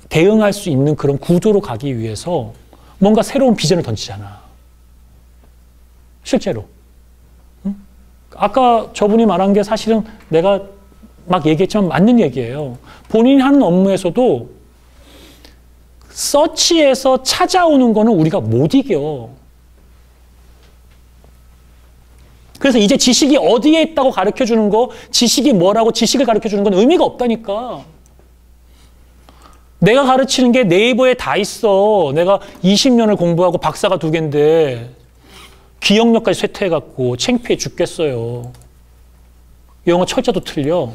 대응할 수 있는 그런 구조로 가기 위해서 뭔가 새로운 비전을 던지잖아. 실제로. 응? 아까 저분이 말한 게 사실은 내가 막 얘기했지만 맞는 얘기예요. 본인이 하는 업무에서도 서치에서 찾아오는 거는 우리가 못 이겨. 그래서 이제 지식이 어디에 있다고 가르쳐주는 거, 지식이 뭐라고 지식을 가르쳐주는 건 의미가 없다니까. 내가 가르치는 게 네이버에 다 있어. 내가 20년을 공부하고 박사가 2개인데 기억력까지 쇠퇴해갖고 창피해 죽겠어요. 영어 철자도 틀려.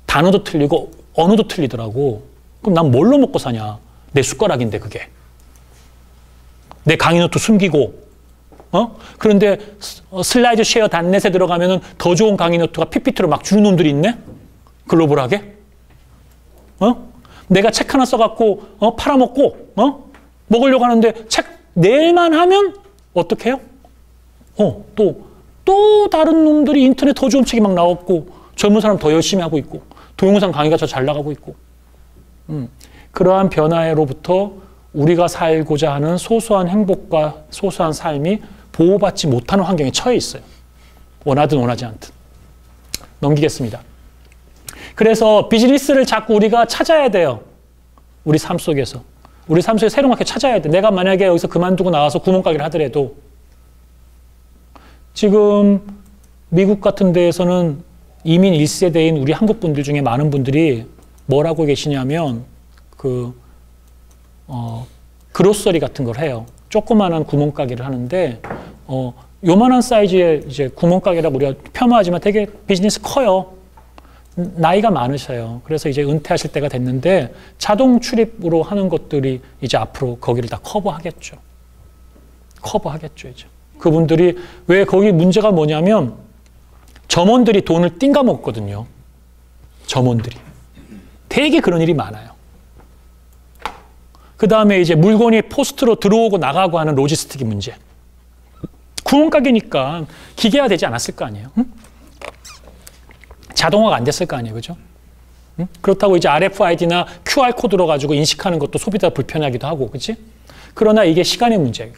단어도 틀리고 언어도 틀리더라고. 그럼 난 뭘로 먹고 사냐? 내 숟가락인데 그게. 내 강의 노트 숨기고. 그런데 슬라이드 쉐어 단넷에 들어가면은 더 좋은 강의 노트가 PPT로 막 주는 놈들이 있네? 글로벌하게? 내가 책 하나 써갖고 팔아먹고 먹으려고 하는데 책 내일만 하면 어떻게 해요? 또 다른 놈들이 인터넷 더 좋은 책이 막 나왔고 젊은 사람 더 열심히 하고 있고 동영상 강의가 더 잘 나가고 있고 그러한 변화로부터 우리가 살고자 하는 소소한 행복과 소소한 삶이 보호받지 못하는 환경에 처해 있어요. 원하든 원하지 않든. 넘기겠습니다. 그래서 비즈니스를 자꾸 우리가 찾아야 돼요. 우리 삶 속에서. 우리 삶 속에 새로운 걸 찾아야 돼. 내가 만약에 여기서 그만두고 나와서 구멍가게를 하더라도 지금 미국 같은 데에서는 이민 1세대인 우리 한국 분들 중에 많은 분들이 뭐라고 계시냐면 그로서리 같은 걸 해요. 조그만한 구멍가게를 하는데 요만한 사이즈의 이제 구멍가게라고 우리가 폄하하지만 되게 비즈니스 커요. 나이가 많으셔요. 그래서 이제 은퇴하실 때가 됐는데 자동 출입으로 하는 것들이 이제 앞으로 거기를 다 커버하겠죠. 커버하겠죠, 이제. 그분들이 왜 거기 문제가 뭐냐면 점원들이 돈을 띵가 먹거든요. 점원들이. 되게 그런 일이 많아요. 그 다음에 이제 물건이 포스트로 들어오고 나가고 하는 로지스틱이 문제. 구멍가게니까 기계화 되지 않았을 거 아니에요. 응? 자동화가 안 됐을 거 아니에요. 그죠? 응? 그렇다고 이제 RFID나 QR코드로 가지고 인식하는 것도 소비자가 불편하기도 하고, 그치? 그러나 이게 시간의 문제예요.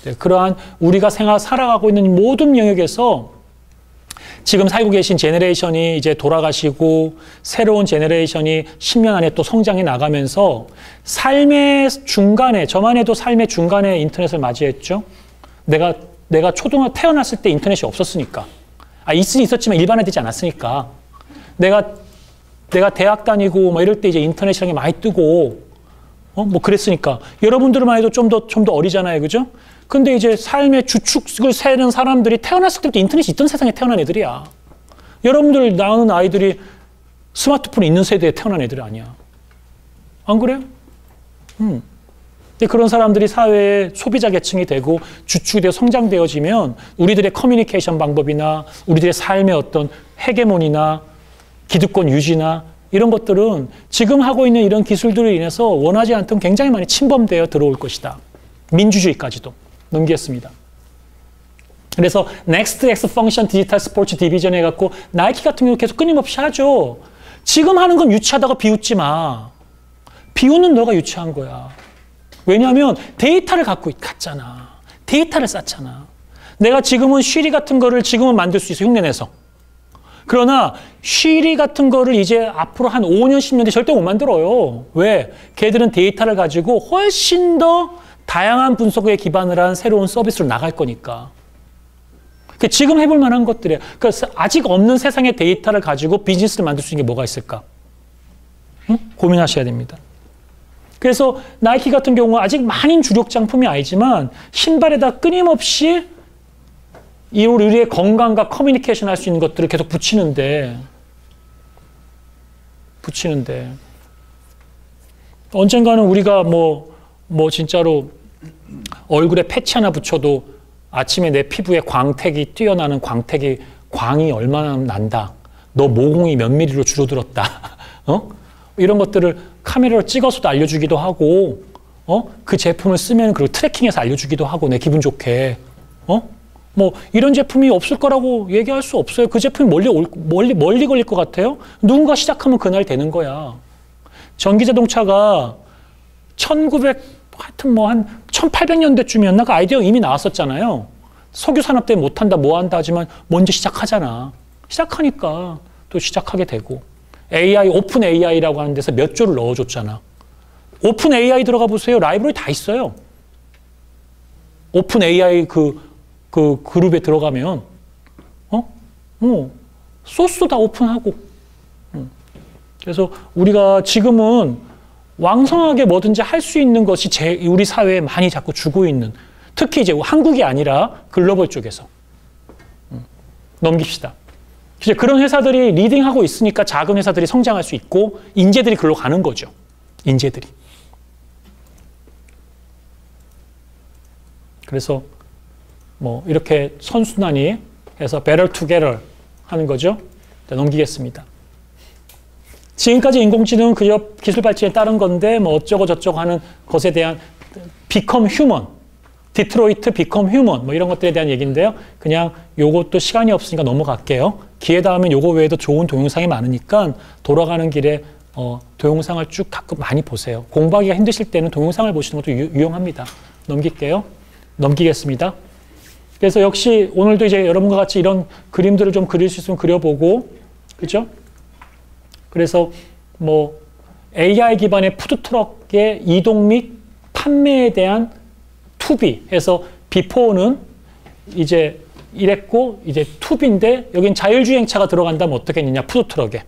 네, 그러한 우리가 살아가고 있는 모든 영역에서 지금 살고 계신 제너레이션이 이제 돌아가시고 새로운 제너레이션이 10년 안에 또 성장해 나가면서 삶의 중간에, 저만 해도 삶의 중간에 인터넷을 맞이했죠. 내가 태어났을 때 인터넷이 없었으니까. 있었지만 일반화되지 않았으니까. 내가 대학 다니고 뭐 이럴 때 이제 인터넷이라는 게 많이 뜨고, 뭐 그랬으니까. 여러분들만 해도 좀 더 어리잖아요. 그죠? 근데 이제 삶의 주축을 세는 사람들이 태어났을 때부터 인터넷이 있던 세상에 태어난 애들이야. 여러분들 낳은 아이들이 스마트폰이 있는 세대에 태어난 애들이 아니야. 안 그래요? 근데 그런 사람들이 사회의 소비자 계층이 되고 주축이 되어 성장되어지면 우리들의 커뮤니케이션 방법이나 우리들의 삶의 어떤 헤게모니나 기득권 유지나 이런 것들은 지금 하고 있는 이런 기술들로 인해서 원하지 않던 굉장히 많이 침범되어 들어올 것이다. 민주주의까지도. 넘기겠습니다. 그래서 Next X Function 디지털 스포츠 디비전 해갖고 나이키 같은 경우 계속 끊임없이 하죠. 지금 하는 건 유치하다고 비웃지 마. 비웃는 너가 유치한 거야. 왜냐하면 데이터를 갔잖아. 데이터를 쌓잖아. 내가 지금은 쉬리 같은 거를 지금은 만들 수 있어, 흉내내서. 그러나 쉬리 같은 거를 이제 앞으로 한 5년, 10년 뒤에 절대 못 만들어요. 왜? 걔들은 데이터를 가지고 훨씬 더 다양한 분석에 기반을 한 새로운 서비스로 나갈 거니까. 지금 해볼 만한 것들이에요. 그러니까 아직 없는 세상의 데이터를 가지고 비즈니스를 만들 수 있는 게 뭐가 있을까? 응? 고민하셔야 됩니다. 그래서 나이키 같은 경우 아직 많은 주력 상품이 아니지만 신발에다 끊임없이 우리의 건강과 커뮤니케이션 할 수 있는 것들을 계속 붙이는데 언젠가는 우리가 뭐 진짜로 얼굴에 패치 하나 붙여도 아침에 내 피부에 광택이 뛰어나는 광이 얼마나 난다. 너 모공이 몇 미리로 줄어들었다. 이런 것들을 카메라로 찍어서도 알려주기도 하고, 그 제품을 쓰면 그리고 트래킹해서 알려주기도 하고, 내 기분 좋게, 뭐 이런 제품이 없을 거라고 얘기할 수 없어요. 그 제품이 멀리 걸릴 것 같아요. 누군가 시작하면 그날 되는 거야. 전기자동차가 하여튼 한 1800년대쯤이었나? 그 아이디어 이미 나왔었잖아요. 석유산업 때문에 못한다, 뭐한다 하지만 먼저 시작하잖아. 시작하니까 또 시작하게 되고. AI, 오픈 AI라고 하는 데서 몇 조를 넣어줬잖아. 오픈 AI 들어가 보세요. 라이브러리 다 있어요. 오픈 AI 그 그룹에 들어가면, 소스 다 오픈하고. 그래서 우리가 지금은 왕성하게 뭐든지 할 수 있는 것이 우리 사회에 많이 자꾸 주고 있는, 특히 이제 한국이 아니라 글로벌 쪽에서. 넘깁시다. 이제 그런 회사들이 리딩하고 있으니까 작은 회사들이 성장할 수 있고 인재들이 글로 가는 거죠. 인재들이. 그래서 뭐 이렇게 선순환이 해서 better together 하는 거죠. 자, 넘기겠습니다. 지금까지 인공지능은 그저 기술 발전에 따른 건데 뭐 어쩌고 저쩌고 하는 것에 대한 become human, 디트로이트 become human 뭐 이런 것들에 대한 얘기인데요. 그냥 요것도 시간이 없으니까 넘어갈게요. 기회 닿으면 요거 외에도 좋은 동영상이 많으니까 돌아가는 길에 동영상을 쭉 가끔 많이 보세요. 공부하기가 힘드실 때는 동영상을 보시는 것도 유용합니다. 넘길게요. 넘기겠습니다. 그래서 역시 오늘도 이제 여러분과 같이 이런 그림들을 좀 그릴 수 있으면 그려보고, 그죠? 그래서 뭐 AI 기반의 푸드트럭의 이동 및 판매에 대한 투비 해서 비포는 이제 이랬고 이제 투비인데 여긴 자율주행차가 들어간다면 어떻게 했느냐, 푸드트럭에.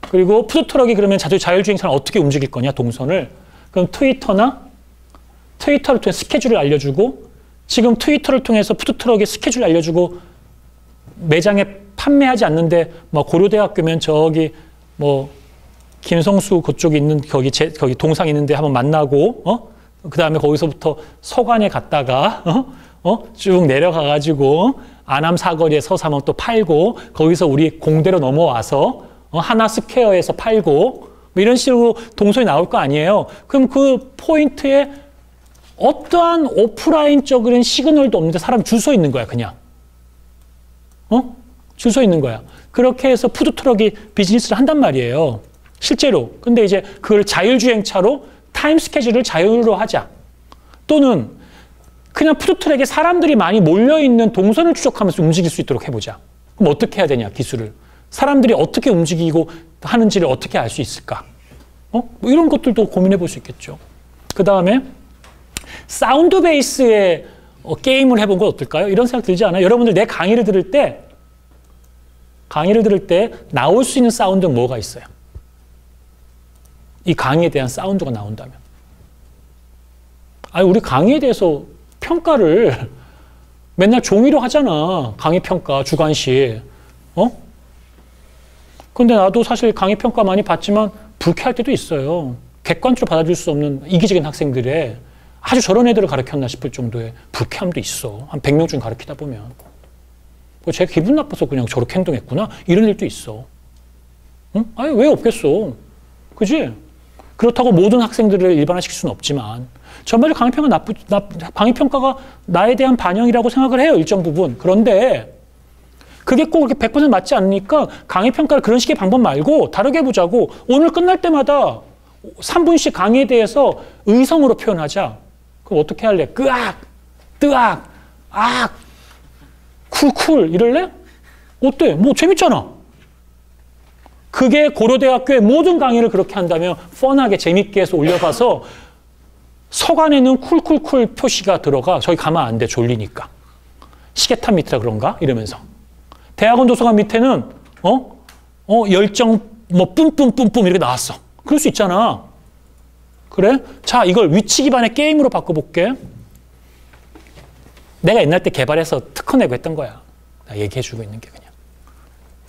그리고 푸드트럭이 그러면 자율주행차는 어떻게 움직일 거냐, 동선을. 그럼 트위터를 통해 스케줄을 알려주고, 지금 트위터를 통해서 푸드트럭의 스케줄 알려주고 매장에 판매하지 않는데 뭐 고려대학교면 저기 뭐 김성수 그쪽에 있는 거기 동상 있는데 한번 만나고 그 다음에 거기서부터 서관에 갔다가 쭉 내려가 가지고 안암 사거리에 서서 한번 또 팔고 거기서 우리 공대로 넘어와서 하나 스퀘어에서 팔고 뭐 이런 식으로 동선이 나올 거 아니에요. 그럼 그 포인트에 어떠한 오프라인적인 시그널도 없는데 사람이 줄 서 있는 거야, 그냥. 줄 서 있는 거야. 그렇게 해서 푸드트럭이 비즈니스를 한단 말이에요. 실제로. 근데 이제 그걸 자율주행차로 타임 스케줄을 자유로 하자. 또는 그냥 푸드트럭에 사람들이 많이 몰려있는 동선을 추적하면서 움직일 수 있도록 해보자. 그럼 어떻게 해야 되냐, 기술을. 사람들이 어떻게 움직이고 하는지를 어떻게 알 수 있을까? 뭐 이런 것들도 고민해 볼 수 있겠죠. 그 다음에 사운드 베이스의 게임을 해본 건 어떨까요? 이런 생각 들지 않아요? 여러분들 내 강의를 들을 때 나올 수 있는 사운드는 뭐가 있어요? 이 강의에 대한 사운드가 나온다면. 아니, 우리 강의에 대해서 평가를 맨날 종이로 하잖아. 강의 평가, 주관식. 근데 나도 사실 강의 평가 많이 받지만 불쾌할 때도 있어요. 객관적으로 받아줄 수 없는 이기적인 학생들의 아주 저런 애들을 가르쳤나 싶을 정도의 불쾌함도 있어. 한 100명 중 가르치다 보면. 제가 기분 나빠서 그냥 저렇게 행동했구나. 이런 일도 있어. 응? 아니, 왜 없겠어. 그지? 그렇다고 모든 학생들을 일반화시킬 수는 없지만 전반적 강의평가가 나에 대한 반영이라고 생각을 해요. 일정 부분. 그런데 그게 꼭 그렇게 100% 맞지 않으니까 강의평가를 그런 식의 방법 말고 다르게 해보자고. 오늘 끝날 때마다 3분씩 강의에 대해서 의성어로 표현하자. 그럼 어떻게 할래? 끄악, 뜨악, 악, 쿨쿨 이럴래? 어때? 뭐 재밌잖아. 그게 고려대학교의 모든 강의를 그렇게 한다면 펀하게 재밌게 해서 올려봐서 서간에는 쿨쿨쿨 표시가 들어가. 저기 가면 안 돼. 졸리니까. 시계탑 밑이라 그런가? 이러면서. 대학원 도서관 밑에는 열정 뭐 뿜뿜뿜뿜 이렇게 나왔어. 그럴 수 있잖아. 그래? 자, 이걸 위치 기반의 게임으로 바꿔볼게. 내가 옛날 때 개발해서 특허 내고 했던 거야. 나 얘기해주고 있는 게 그냥.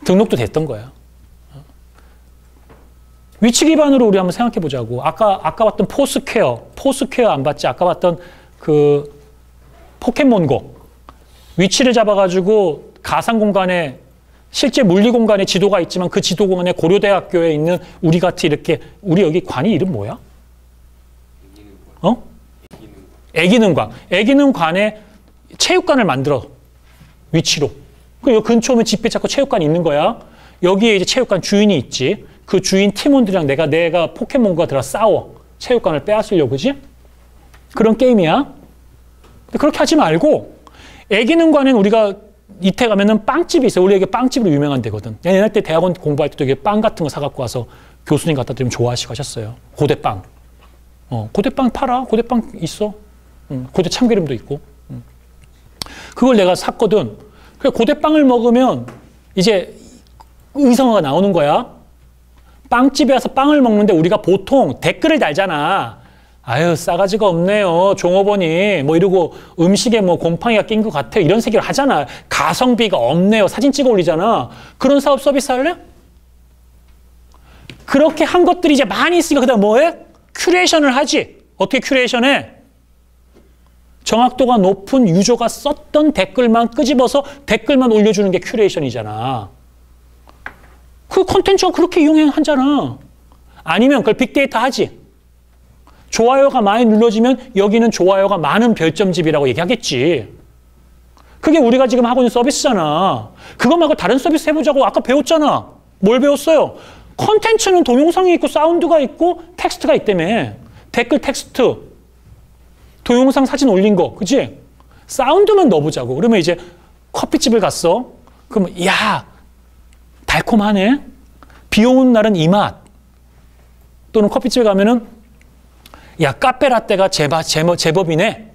등록도 됐던 거야. 위치 기반으로 우리 한번 생각해 보자고. 아까 봤던 포스퀘어 안 봤지? 아까 봤던 그 포켓몬고. 위치를 잡아가지고 가상 공간에 실제 물리 공간에 지도가 있지만 그 지도 공간에 고려대학교에 있는 우리 같이 이렇게 우리 여기 관이 이름 뭐야? 애기능관. 애기능관에 체육관을 만들어. 위치로. 그 요 근처면 집에 자꾸 체육관이 있는 거야. 여기에 이제 체육관 주인이 있지. 그 주인 팀원들이랑 내가 포켓몬과 들어 싸워. 체육관을 빼앗으려고, 그지? 그런 게임이야. 근데 그렇게 하지 말고, 애기능관에는 우리가 이태 가면은 빵집이 있어요. 원래 이게 빵집으로 유명한 데거든. 옛날 때 대학원 공부할 때도 이게 빵 같은 거 사갖고 와서 교수님 갖다 드리면 좋아하시고 하셨어요. 고대빵. 고대빵 팔아. 고대빵 있어. 고대 참기름도 있고. 그걸 내가 샀거든. 그래, 고대빵을 먹으면 이제 의성어가 나오는 거야. 빵집에 와서 빵을 먹는데 우리가 보통 댓글을 달잖아. 아유, 싸가지가 없네요. 종업원이 뭐 이러고 음식에 뭐 곰팡이가 낀 것 같아요. 이런 얘기를 하잖아. 가성비가 없네요. 사진 찍어 올리잖아. 그런 사업 서비스 할래? 그렇게 한 것들이 이제 많이 있으니까 그다음 뭐해? 큐레이션을 하지. 어떻게 큐레이션해? 정확도가 높은 유저가 썼던 댓글만 끄집어서 댓글만 올려주는 게 큐레이션이잖아. 그 콘텐츠가 그렇게 이용하잖아. 아니면 그걸 빅데이터 하지. 좋아요가 많이 눌러지면 여기는 좋아요가 많은 별점집이라고 얘기하겠지. 그게 우리가 지금 하고 있는 서비스잖아. 그거 말고 다른 서비스 해보자고 아까 배웠잖아. 뭘 배웠어요? 콘텐츠는 동영상이 있고 사운드가 있고 텍스트가 있다며. 댓글 텍스트, 동영상 사진 올린 거, 그치? 사운드만 넣어보자고. 그러면 이제 커피집을 갔어. 그러면 야, 달콤하네. 비 오는 날은 이 맛. 또는 커피집에 가면은 야, 카페라떼가 제법이네.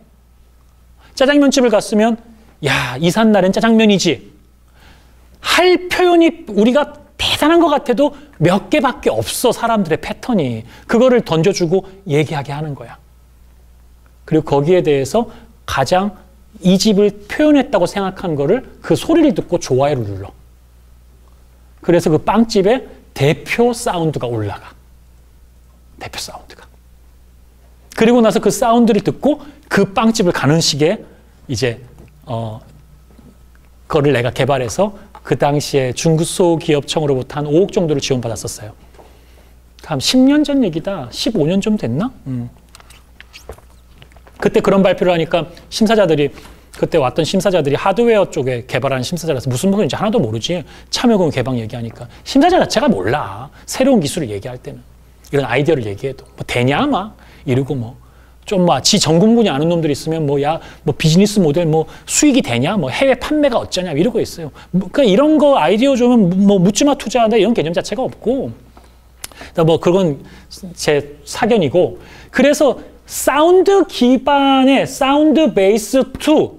짜장면집을 갔으면 야, 이삿날엔 짜장면이지. 할 표현이 우리가 대단한 것 같아도 몇 개밖에 없어. 사람들의 패턴이. 그거를 던져주고 얘기하게 하는 거야. 그리고 거기에 대해서 가장 이 집을 표현했다고 생각한 거를 그 소리를 듣고 좋아요를 눌러. 그래서 그 빵집의 대표 사운드가 올라가. 대표 사운드가. 그리고 나서 그 사운드를 듣고 그 빵집을 가는 식의 이제 그거를 내가 개발해서 그 당시에 중소기업청으로부터 한 5억 정도를 지원받았었어요. 한 10년 전 얘기다. 15년 좀 됐나? 그때 그런 발표를 하니까 심사자들이 그때 왔던 심사자들이 하드웨어 쪽에 개발하는 심사자라서 무슨 부분인지 하나도 모르지. 참여금 개방 얘기하니까 비심사자 자체가 몰라. 새로운 기술을 얘기할 때는. 이런 아이디어를 얘기해도 뭐 되냐 막 이러고 뭐 좀 막 지 전공 분야 아는 놈들이 있으면 뭐 야 뭐 비즈니스 모델 뭐 수익이 되냐 뭐 해외 판매가 어쩌냐 이러고 있어요. 그러니까 이런 거 아이디어 주면 뭐 묻지마 투자한다 이런 개념 자체가 없고 뭐 그건 제 사견이고 그래서 사운드 기반의 사운드 베이스 2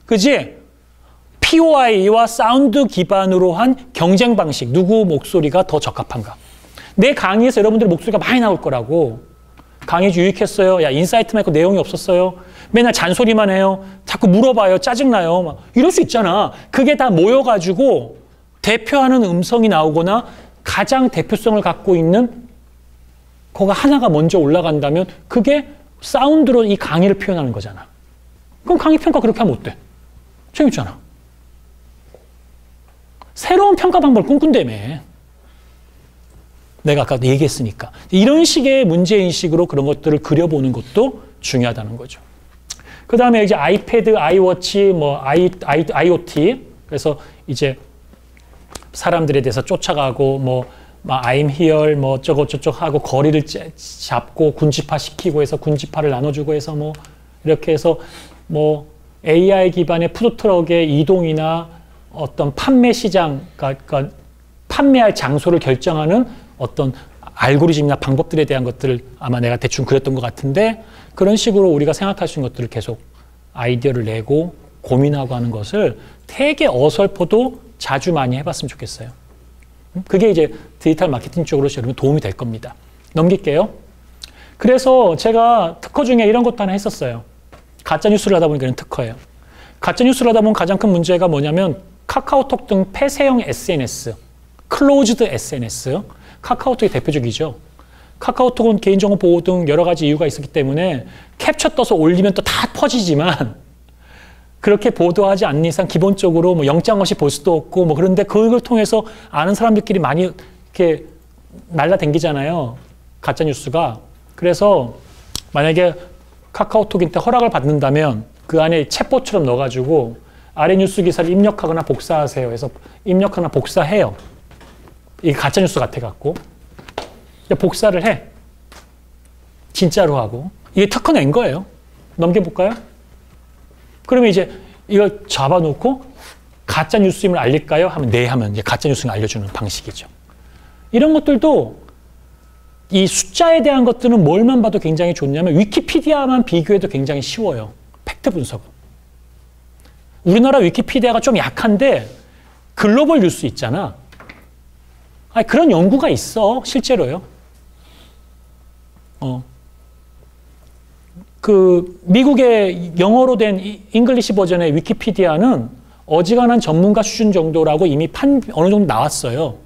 그지? POI와 사운드 기반으로 한 경쟁 방식 누구 목소리가 더 적합한가? 내 강의에서 여러분들 목소리가 많이 나올 거라고. 강의 유익했어요. 야 인사이트만 있고 내용이 없었어요. 맨날 잔소리만 해요. 자꾸 물어봐요. 짜증나요. 막 이럴 수 있잖아. 그게 다 모여가지고 대표하는 음성이 나오거나 가장 대표성을 갖고 있는 거가 하나가 먼저 올라간다면 그게 사운드로 이 강의를 표현하는 거잖아. 그럼 강의 평가 그렇게 하면 어때? 재밌잖아. 새로운 평가 방법을 꿈꾼다며. 내가 아까 얘기했으니까. 이런 식의 문제인식으로 그런 것들을 그려보는 것도 중요하다는 거죠. 그 다음에 이제 아이패드, 아이워치, 뭐 IoT. 그래서 이제 사람들에 대해서 쫓아가고 뭐 막 I'm here 뭐 어쩌고 저쩌고 하고 거리를 잡고 군집화 시키고 해서 군집화를 나눠주고 해서 뭐 이렇게 해서 뭐 AI 기반의 푸드트럭의 이동이나 어떤 판매 시장, 그러니까 판매할 장소를 결정하는 어떤 알고리즘이나 방법들에 대한 것들을 아마 내가 대충 그렸던 것 같은데 그런 식으로 우리가 생각할 수 있는 것들을 계속 아이디어를 내고 고민하고 하는 것을 되게 어설퍼도 자주 많이 해봤으면 좋겠어요. 그게 이제 디지털 마케팅 쪽으로 여러분 도움이 될 겁니다. 넘길게요. 그래서 제가 특허 중에 이런 것도 하나 했었어요. 가짜뉴스를 하다 보니까 이런 특허예요. 가짜뉴스를 하다 보면 가장 큰 문제가 뭐냐면 카카오톡 등 폐쇄형 SNS, 클로즈드 SNS, 카카오톡이 대표적이죠. 카카오톡은 개인정보 보호 등 여러 가지 이유가 있었기 때문에 캡처 떠서 올리면 또 다 퍼지지만 그렇게 보도하지 않는 이상 기본적으로 뭐 영장 없이 볼 수도 없고 뭐 그런데 그걸 통해서 아는 사람들끼리 많이 이렇게 날라다니잖아요. 가짜 뉴스가. 그래서 만약에 카카오톡한테 허락을 받는다면 그 안에 챗봇처럼 넣어가지고 아래 뉴스 기사를 입력하거나 복사하세요. 해서 입력하거나 복사해요. 이게 가짜 뉴스 같아갖고 복사를 해. 진짜로 하고. 이게 특허 낸 거예요. 넘겨볼까요? 그러면 이제 이걸 잡아놓고 가짜 뉴스임을 알릴까요? 하면 네 하면 이제 가짜 뉴스를 알려주는 방식이죠. 이런 것들도 이 숫자에 대한 것들은 뭘만 봐도 굉장히 좋냐면 위키피디아만 비교해도 굉장히 쉬워요. 팩트 분석은. 우리나라 위키피디아가 좀 약한데 글로벌 뉴스 있잖아. 아니, 그런 연구가 있어. 실제로요. 그 미국의 영어로 된 잉글리시 버전의 위키피디아는 어지간한 전문가 수준 정도라고 이미 어느 정도 나왔어요.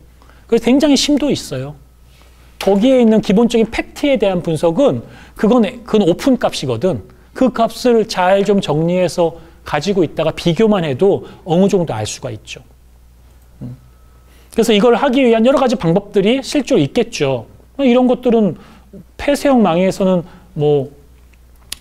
그래서 굉장히 심도 있어요. 거기에 있는 기본적인 팩트에 대한 분석은 그건 오픈 값이거든. 그 값을 잘 좀 정리해서 가지고 있다가 비교만 해도 어느 정도 알 수가 있죠. 그래서 이걸 하기 위한 여러 가지 방법들이 실제로 있겠죠. 이런 것들은 폐쇄형 망에서는 뭐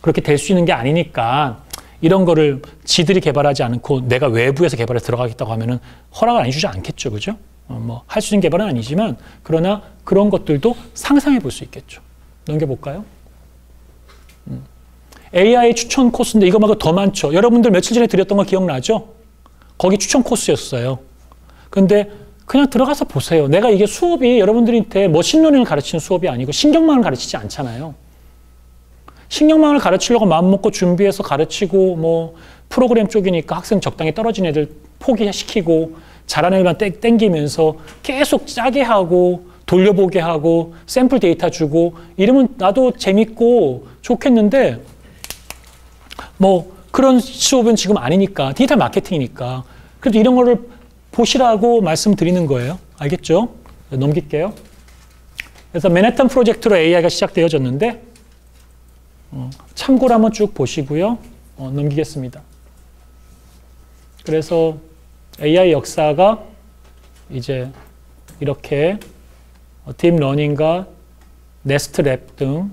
그렇게 될 수 있는 게 아니니까 이런 거를 지들이 개발하지 않고 내가 외부에서 개발에 들어가겠다고 하면은 허락을 안 해주지 않겠죠. 그죠? 뭐 할 수 있는 개발은 아니지만 그러나 그런 것들도 상상해 볼 수 있겠죠. 넘겨볼까요? AI 추천 코스인데 이거 말고 더 많죠. 여러분들 며칠 전에 드렸던 거 기억나죠? 거기 추천 코스였어요. 근데 그냥 들어가서 보세요. 내가 이게 수업이 여러분들한테 머신러닝을 가르치는 수업이 아니고 신경망을 가르치지 않잖아요. 신경망을 가르치려고 마음먹고 준비해서 가르치고 뭐 프로그램 쪽이니까 학생 적당히 떨어진 애들 포기시키고 잘하는 애들만 땡기면서 계속 짜게 하고 돌려보게 하고 샘플 데이터 주고 이러면 나도 재밌고 좋겠는데 뭐 그런 수업은 지금 아니니까 디지털 마케팅이니까 그래도 이런 거를 보시라고 말씀드리는 거예요. 알겠죠? 넘길게요. 그래서 맨해튼 프로젝트로 AI가 시작되어졌는데 참고로 한번 쭉 보시고요. 넘기겠습니다. 그래서 AI 역사가 이제 이렇게 딥러닝과 네스트랩 등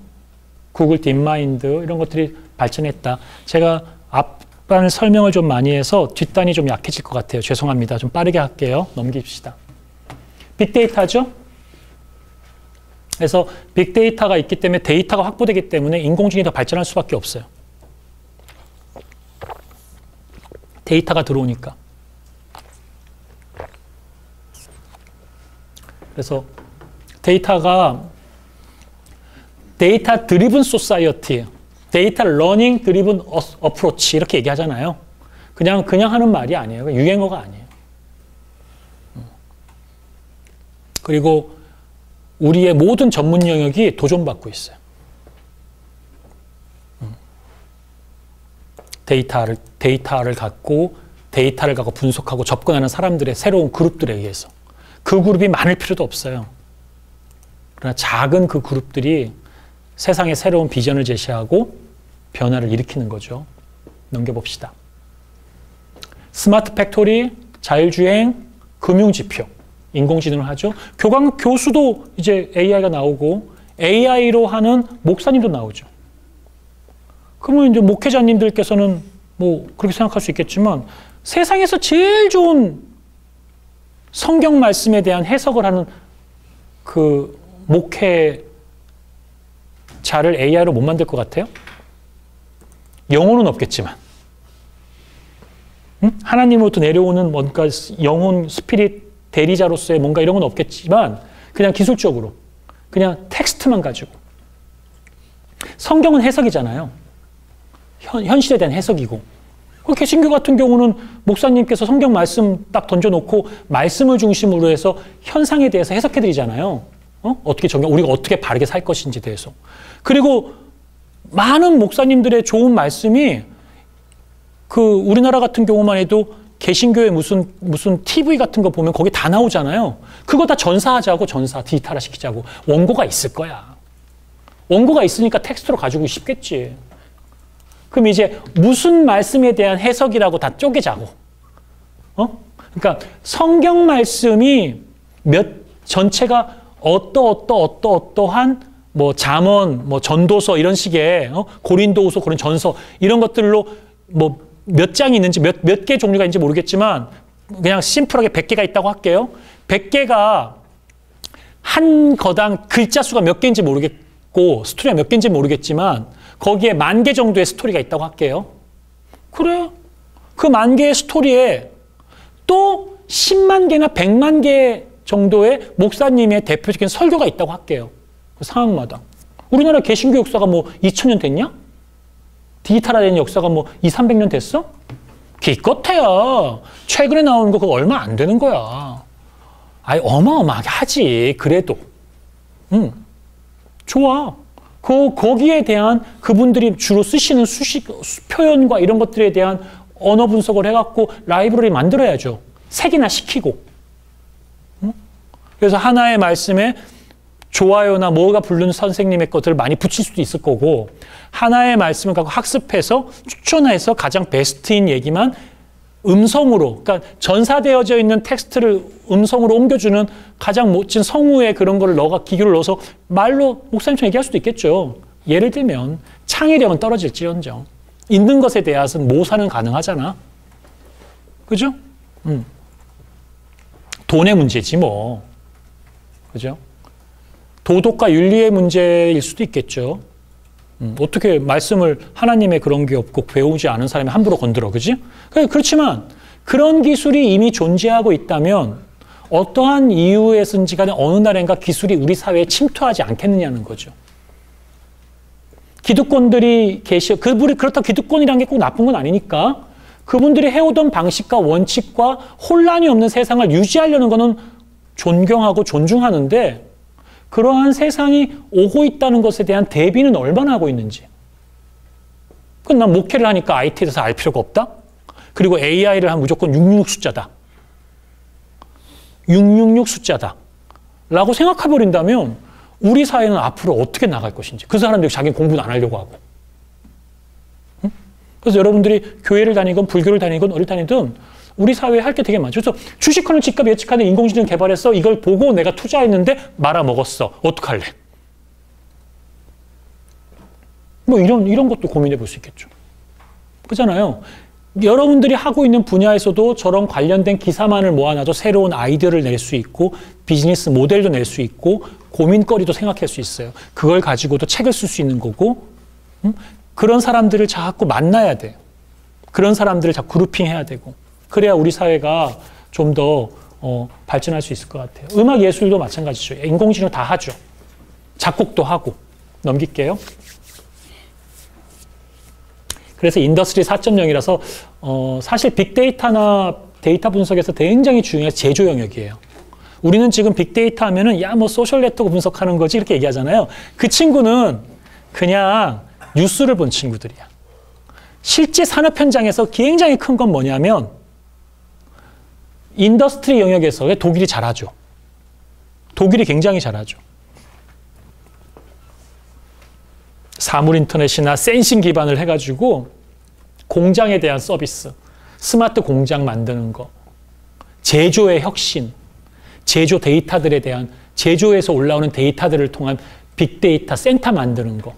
구글 딥마인드 이런 것들이 발전했다. 제가 앞단을 설명을 좀 많이 해서 뒷단이 좀 약해질 것 같아요. 죄송합니다. 좀 빠르게 할게요. 넘깁시다. 빅데이터죠? 그래서 빅데이터가 있기 때문에 데이터가 확보되기 때문에 인공지능이 더 발전할 수밖에 없어요. 데이터가 들어오니까. 그래서 데이터가 데이터 드리븐 소사이어티, 데이터 러닝 드리븐 어프로치 이렇게 얘기하잖아요. 그냥 하는 말이 아니에요. 유행어가 아니에요. 그리고 우리의 모든 전문 영역이 도전받고 있어요. 데이터를 갖고 분석하고 접근하는 사람들의 새로운 그룹들에 의해서 그 그룹이 많을 필요도 없어요. 그러나 작은 그 그룹들이 세상에 새로운 비전을 제시하고 변화를 일으키는 거죠. 넘겨봅시다. 스마트 팩토리, 자율주행, 금융지표, 인공지능을 하죠. 교수도 이제 AI가 나오고 AI로 하는 목사님도 나오죠. 그러면 이제 목회자님들께서는 뭐 그렇게 생각할 수 있겠지만 세상에서 제일 좋은 성경 말씀에 대한 해석을 하는 그 목회자를 AI로 못 만들 것 같아요? 영혼은 없겠지만. 응? 하나님으로부터 내려오는 뭔가 영혼, 스피릿 대리자로서의 뭔가 이런 건 없겠지만 그냥 기술적으로 그냥 텍스트만 가지고. 성경은 해석이잖아요. 현실에 대한 해석이고. 개신교 같은 경우는 목사님께서 성경 말씀 딱 던져놓고 말씀을 중심으로 해서 현상에 대해서 해석해드리잖아요. 어떻게 우리가 어떻게 바르게 살 것인지에 대해서. 그리고 많은 목사님들의 좋은 말씀이 그 우리나라 같은 경우만 해도 개신교의 무슨 TV 같은 거 보면 거기 다 나오잖아요. 그거 다 전사하자고 디지털화 시키자고. 원고가 있을 거야. 원고가 있으니까 텍스트로 가지고 쉽겠지. 그럼 이제 무슨 말씀에 대한 해석이라고 다 쪼개자고. 그러니까 성경 말씀이 전체가 어떠한 뭐 잠언, 뭐 전도서 이런 식의 고린도후서, 고린전서 이런 것들로 뭐 몇 장이 있는지 몇 개 종류가 있는지 모르겠지만 그냥 심플하게 100개가 있다고 할게요. 100개가 한 거당 글자 수가 몇 개인지 모르겠고 스토리가 몇 개인지 모르겠지만 거기에 10,000개 정도의 스토리가 있다고 할게요. 그래. 그 10,000개의 스토리에 또 10만 개나 100만 개 정도의 목사님의 대표적인 설교가 있다고 할게요. 그 상황마다. 우리나라 개신교 역사가 뭐 2000년 됐냐? 디지털화된 역사가 뭐 200~300년 됐어? 기껏해야 최근에 나오는 거 그거 얼마 안 되는 거야. 아이 어마어마하게 하지. 그래도. 좋아. 거기에 대한 그분들이 주로 쓰시는 표현과 이런 것들에 대한 언어 분석을 해갖고 라이브러리 만들어야죠. 색이나 시키고. 그래서 하나의 말씀에 좋아요나 뭐가 부르는 선생님의 것들을 많이 붙일 수도 있을 거고 하나의 말씀을 갖고 학습해서 추천해서 가장 베스트인 얘기만 음성으로, 그러니까 전사되어져 있는 텍스트를 음성으로 옮겨주는 가장 멋진 성우의 그런 거를 기교를 넣어서 말로 목사님처럼 얘기할 수도 있겠죠. 예를 들면 창의력은 떨어질지언정 있는 것에 대해서는 모사는 가능하잖아. 그죠? 돈의 문제지 뭐. 그죠? 도덕과 윤리의 문제일 수도 있겠죠. 어떻게 말씀을 하나님의 그런 게 없고 배우지 않은 사람이 함부로 건드려, 그지? 그렇지만 그런 기술이 이미 존재하고 있다면 어떠한 이유에서인지 간에 어느 날인가 기술이 우리 사회에 침투하지 않겠느냐는 거죠. 기득권들이 그렇다고 기득권이라는 게 꼭 나쁜 건 아니니까 그분들이 해오던 방식과 원칙과 혼란이 없는 세상을 유지하려는 거는 존경하고 존중하는데 그러한 세상이 오고 있다는 것에 대한 대비는 얼마나 하고 있는지. 그럼 난 목회를 하니까 IT에 대해서 알 필요가 없다? 그리고 AI를 하면 무조건 666 숫자다. 666 숫자다. 라고 생각해버린다면 우리 사회는 앞으로 어떻게 나갈 것인지. 그 사람들이 자기는 공부는 안 하려고 하고. 응? 그래서 여러분들이 교회를 다니건 불교를 다니건 어딜 다니든 우리 사회에 할 게 되게 많죠. 그래서 주식권을 집값 예측하는 인공지능 개발해서 이걸 보고 내가 투자했는데 말아먹었어. 어떡할래? 뭐 이런 것도 고민해 볼 수 있겠죠. 그렇잖아요. 여러분들이 하고 있는 분야에서도 저런 관련된 기사만을 모아놔도 새로운 아이디어를 낼 수 있고 비즈니스 모델도 낼 수 있고 고민거리도 생각할 수 있어요. 그걸 가지고도 책을 쓸 수 있는 거고 그런 사람들을 자꾸 만나야 돼요. 그런 사람들을 자꾸 그룹핑해야 되고 그래야 우리 사회가 좀 더 발전할 수 있을 것 같아요. 음악 예술도 마찬가지죠. 인공지능 다 하죠. 작곡도 하고. 넘길게요. 그래서 인더스트리 4.0이라서 사실 빅데이터나 데이터 분석에서 굉장히 중요한 제조 영역이에요. 우리는 지금 빅데이터 하면은 야 뭐 소셜 네트워크 분석하는 거지 이렇게 얘기하잖아요. 그 친구는 그냥 뉴스를 본 친구들이야. 실제 산업 현장에서 굉장히 큰 건 뭐냐면 인더스트리 영역에서 독일이 잘하죠. 독일이 굉장히 잘하죠. 사물 인터넷이나 센싱 기반을 해가지고 공장에 대한 서비스, 스마트 공장 만드는 거, 제조의 혁신, 제조 데이터들에 대한 제조에서 올라오는 데이터들을 통한 빅데이터 센터 만드는 거,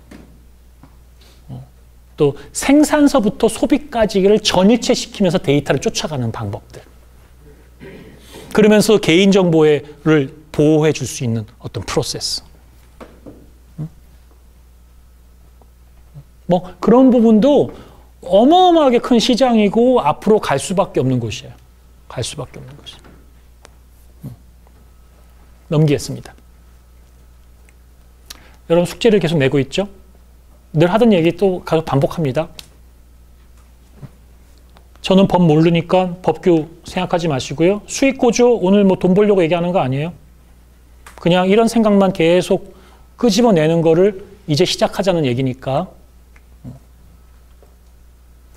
또 생산서부터 소비까지를 전일체시키면서 데이터를 쫓아가는 방법들. 그러면서 개인정보를 보호해 줄 수 있는 어떤 프로세스. 뭐 그런 부분도 어마어마하게 큰 시장이고 앞으로 갈 수밖에 없는 곳이에요. 갈 수밖에 없는 곳이에요. 넘기겠습니다. 여러분 숙제를 계속 내고 있죠? 늘 하던 얘기 또 계속 반복합니다. 저는 법 모르니까 법규 생각하지 마시고요. 수익구조 오늘 뭐 돈 벌려고 얘기하는 거 아니에요. 그냥 이런 생각만 계속 끄집어내는 거를 이제 시작하자는 얘기니까.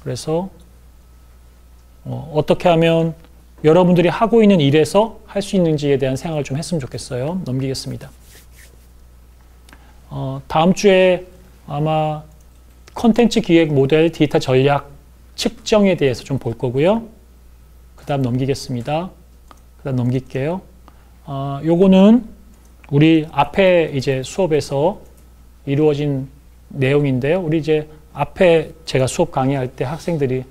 그래서 어떻게 하면 여러분들이 하고 있는 일에서 할 수 있는지에 대한 생각을 좀 했으면 좋겠어요. 넘기겠습니다. 다음 주에 아마 콘텐츠 기획 모델 디지털 전략 측정에 대해서 좀 볼 거고요. 그 다음 넘기겠습니다. 그 다음 넘길게요. 요거는 우리 앞에 이제 수업에서 이루어진 내용인데요. 우리 이제 앞에 제가 수업 강의할 때 학생들이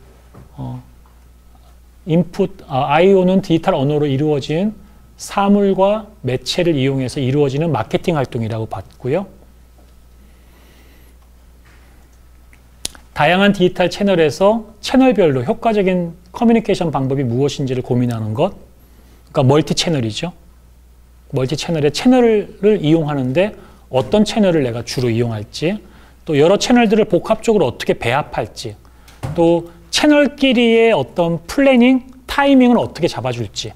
IO는 디지털 언어로 이루어진 사물과 매체를 이용해서 이루어지는 마케팅 활동이라고 봤고요. 다양한 디지털 채널에서 채널별로 효과적인 커뮤니케이션 방법이 무엇인지를 고민하는 것. 그러니까 멀티 채널이죠. 멀티 채널에 채널을 이용하는데 어떤 채널을 내가 주로 이용할지, 또 여러 채널들을 복합적으로 어떻게 배합할지, 또 채널끼리의 어떤 플래닝, 타이밍을 어떻게 잡아줄지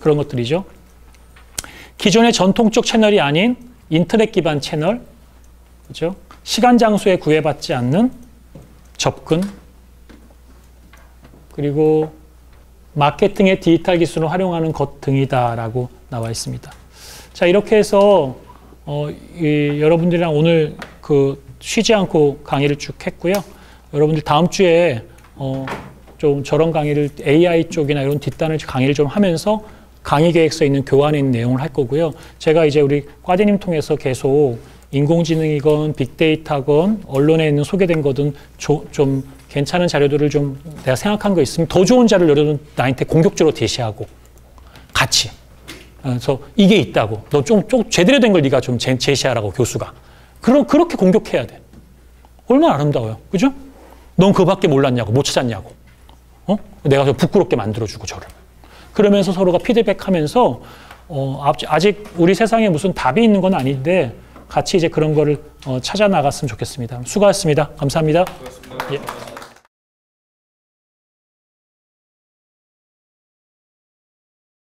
그런 것들이죠. 기존의 전통적 채널이 아닌 인터넷 기반 채널, 그렇죠? 시간 장소에 구애받지 않는 접근, 그리고 마케팅의 디지털 기술을 활용하는 것 등이다라고 나와 있습니다. 자, 이렇게 해서 여러분들이랑 오늘 쉬지 않고 강의를 쭉 했고요. 여러분들 다음 주에 좀 저런 강의를 AI 쪽이나 이런 뒷단을 강의를 좀 하면서 강의 계획서에 있는 교환에 있는 내용을 할 거고요. 제가 이제 우리 과대님 통해서 계속 인공지능이건 빅데이터건 언론에 있는 소개된 거든 좀 괜찮은 자료들을 좀 내가 생각한 거 있으면 더 좋은 자료를 여러분 나한테 공격적으로 제시하고 같이. 그래서 이게 있다고. 너 좀 제대로 된 걸 네가 좀 제시하라고 교수가. 그렇게 공격해야 돼. 얼마나 아름다워요. 그죠? 넌 그밖에 몰랐냐고. 못 찾았냐고. 내가 좀 부끄럽게 만들어주고 저를. 그러면서 서로가 피드백하면서 아직 우리 세상에 무슨 답이 있는 건 아닌데 같이 이제 그런 거를 찾아 나갔으면 좋겠습니다. 수고하셨습니다. 감사합니다. 수고하셨습니다. 예.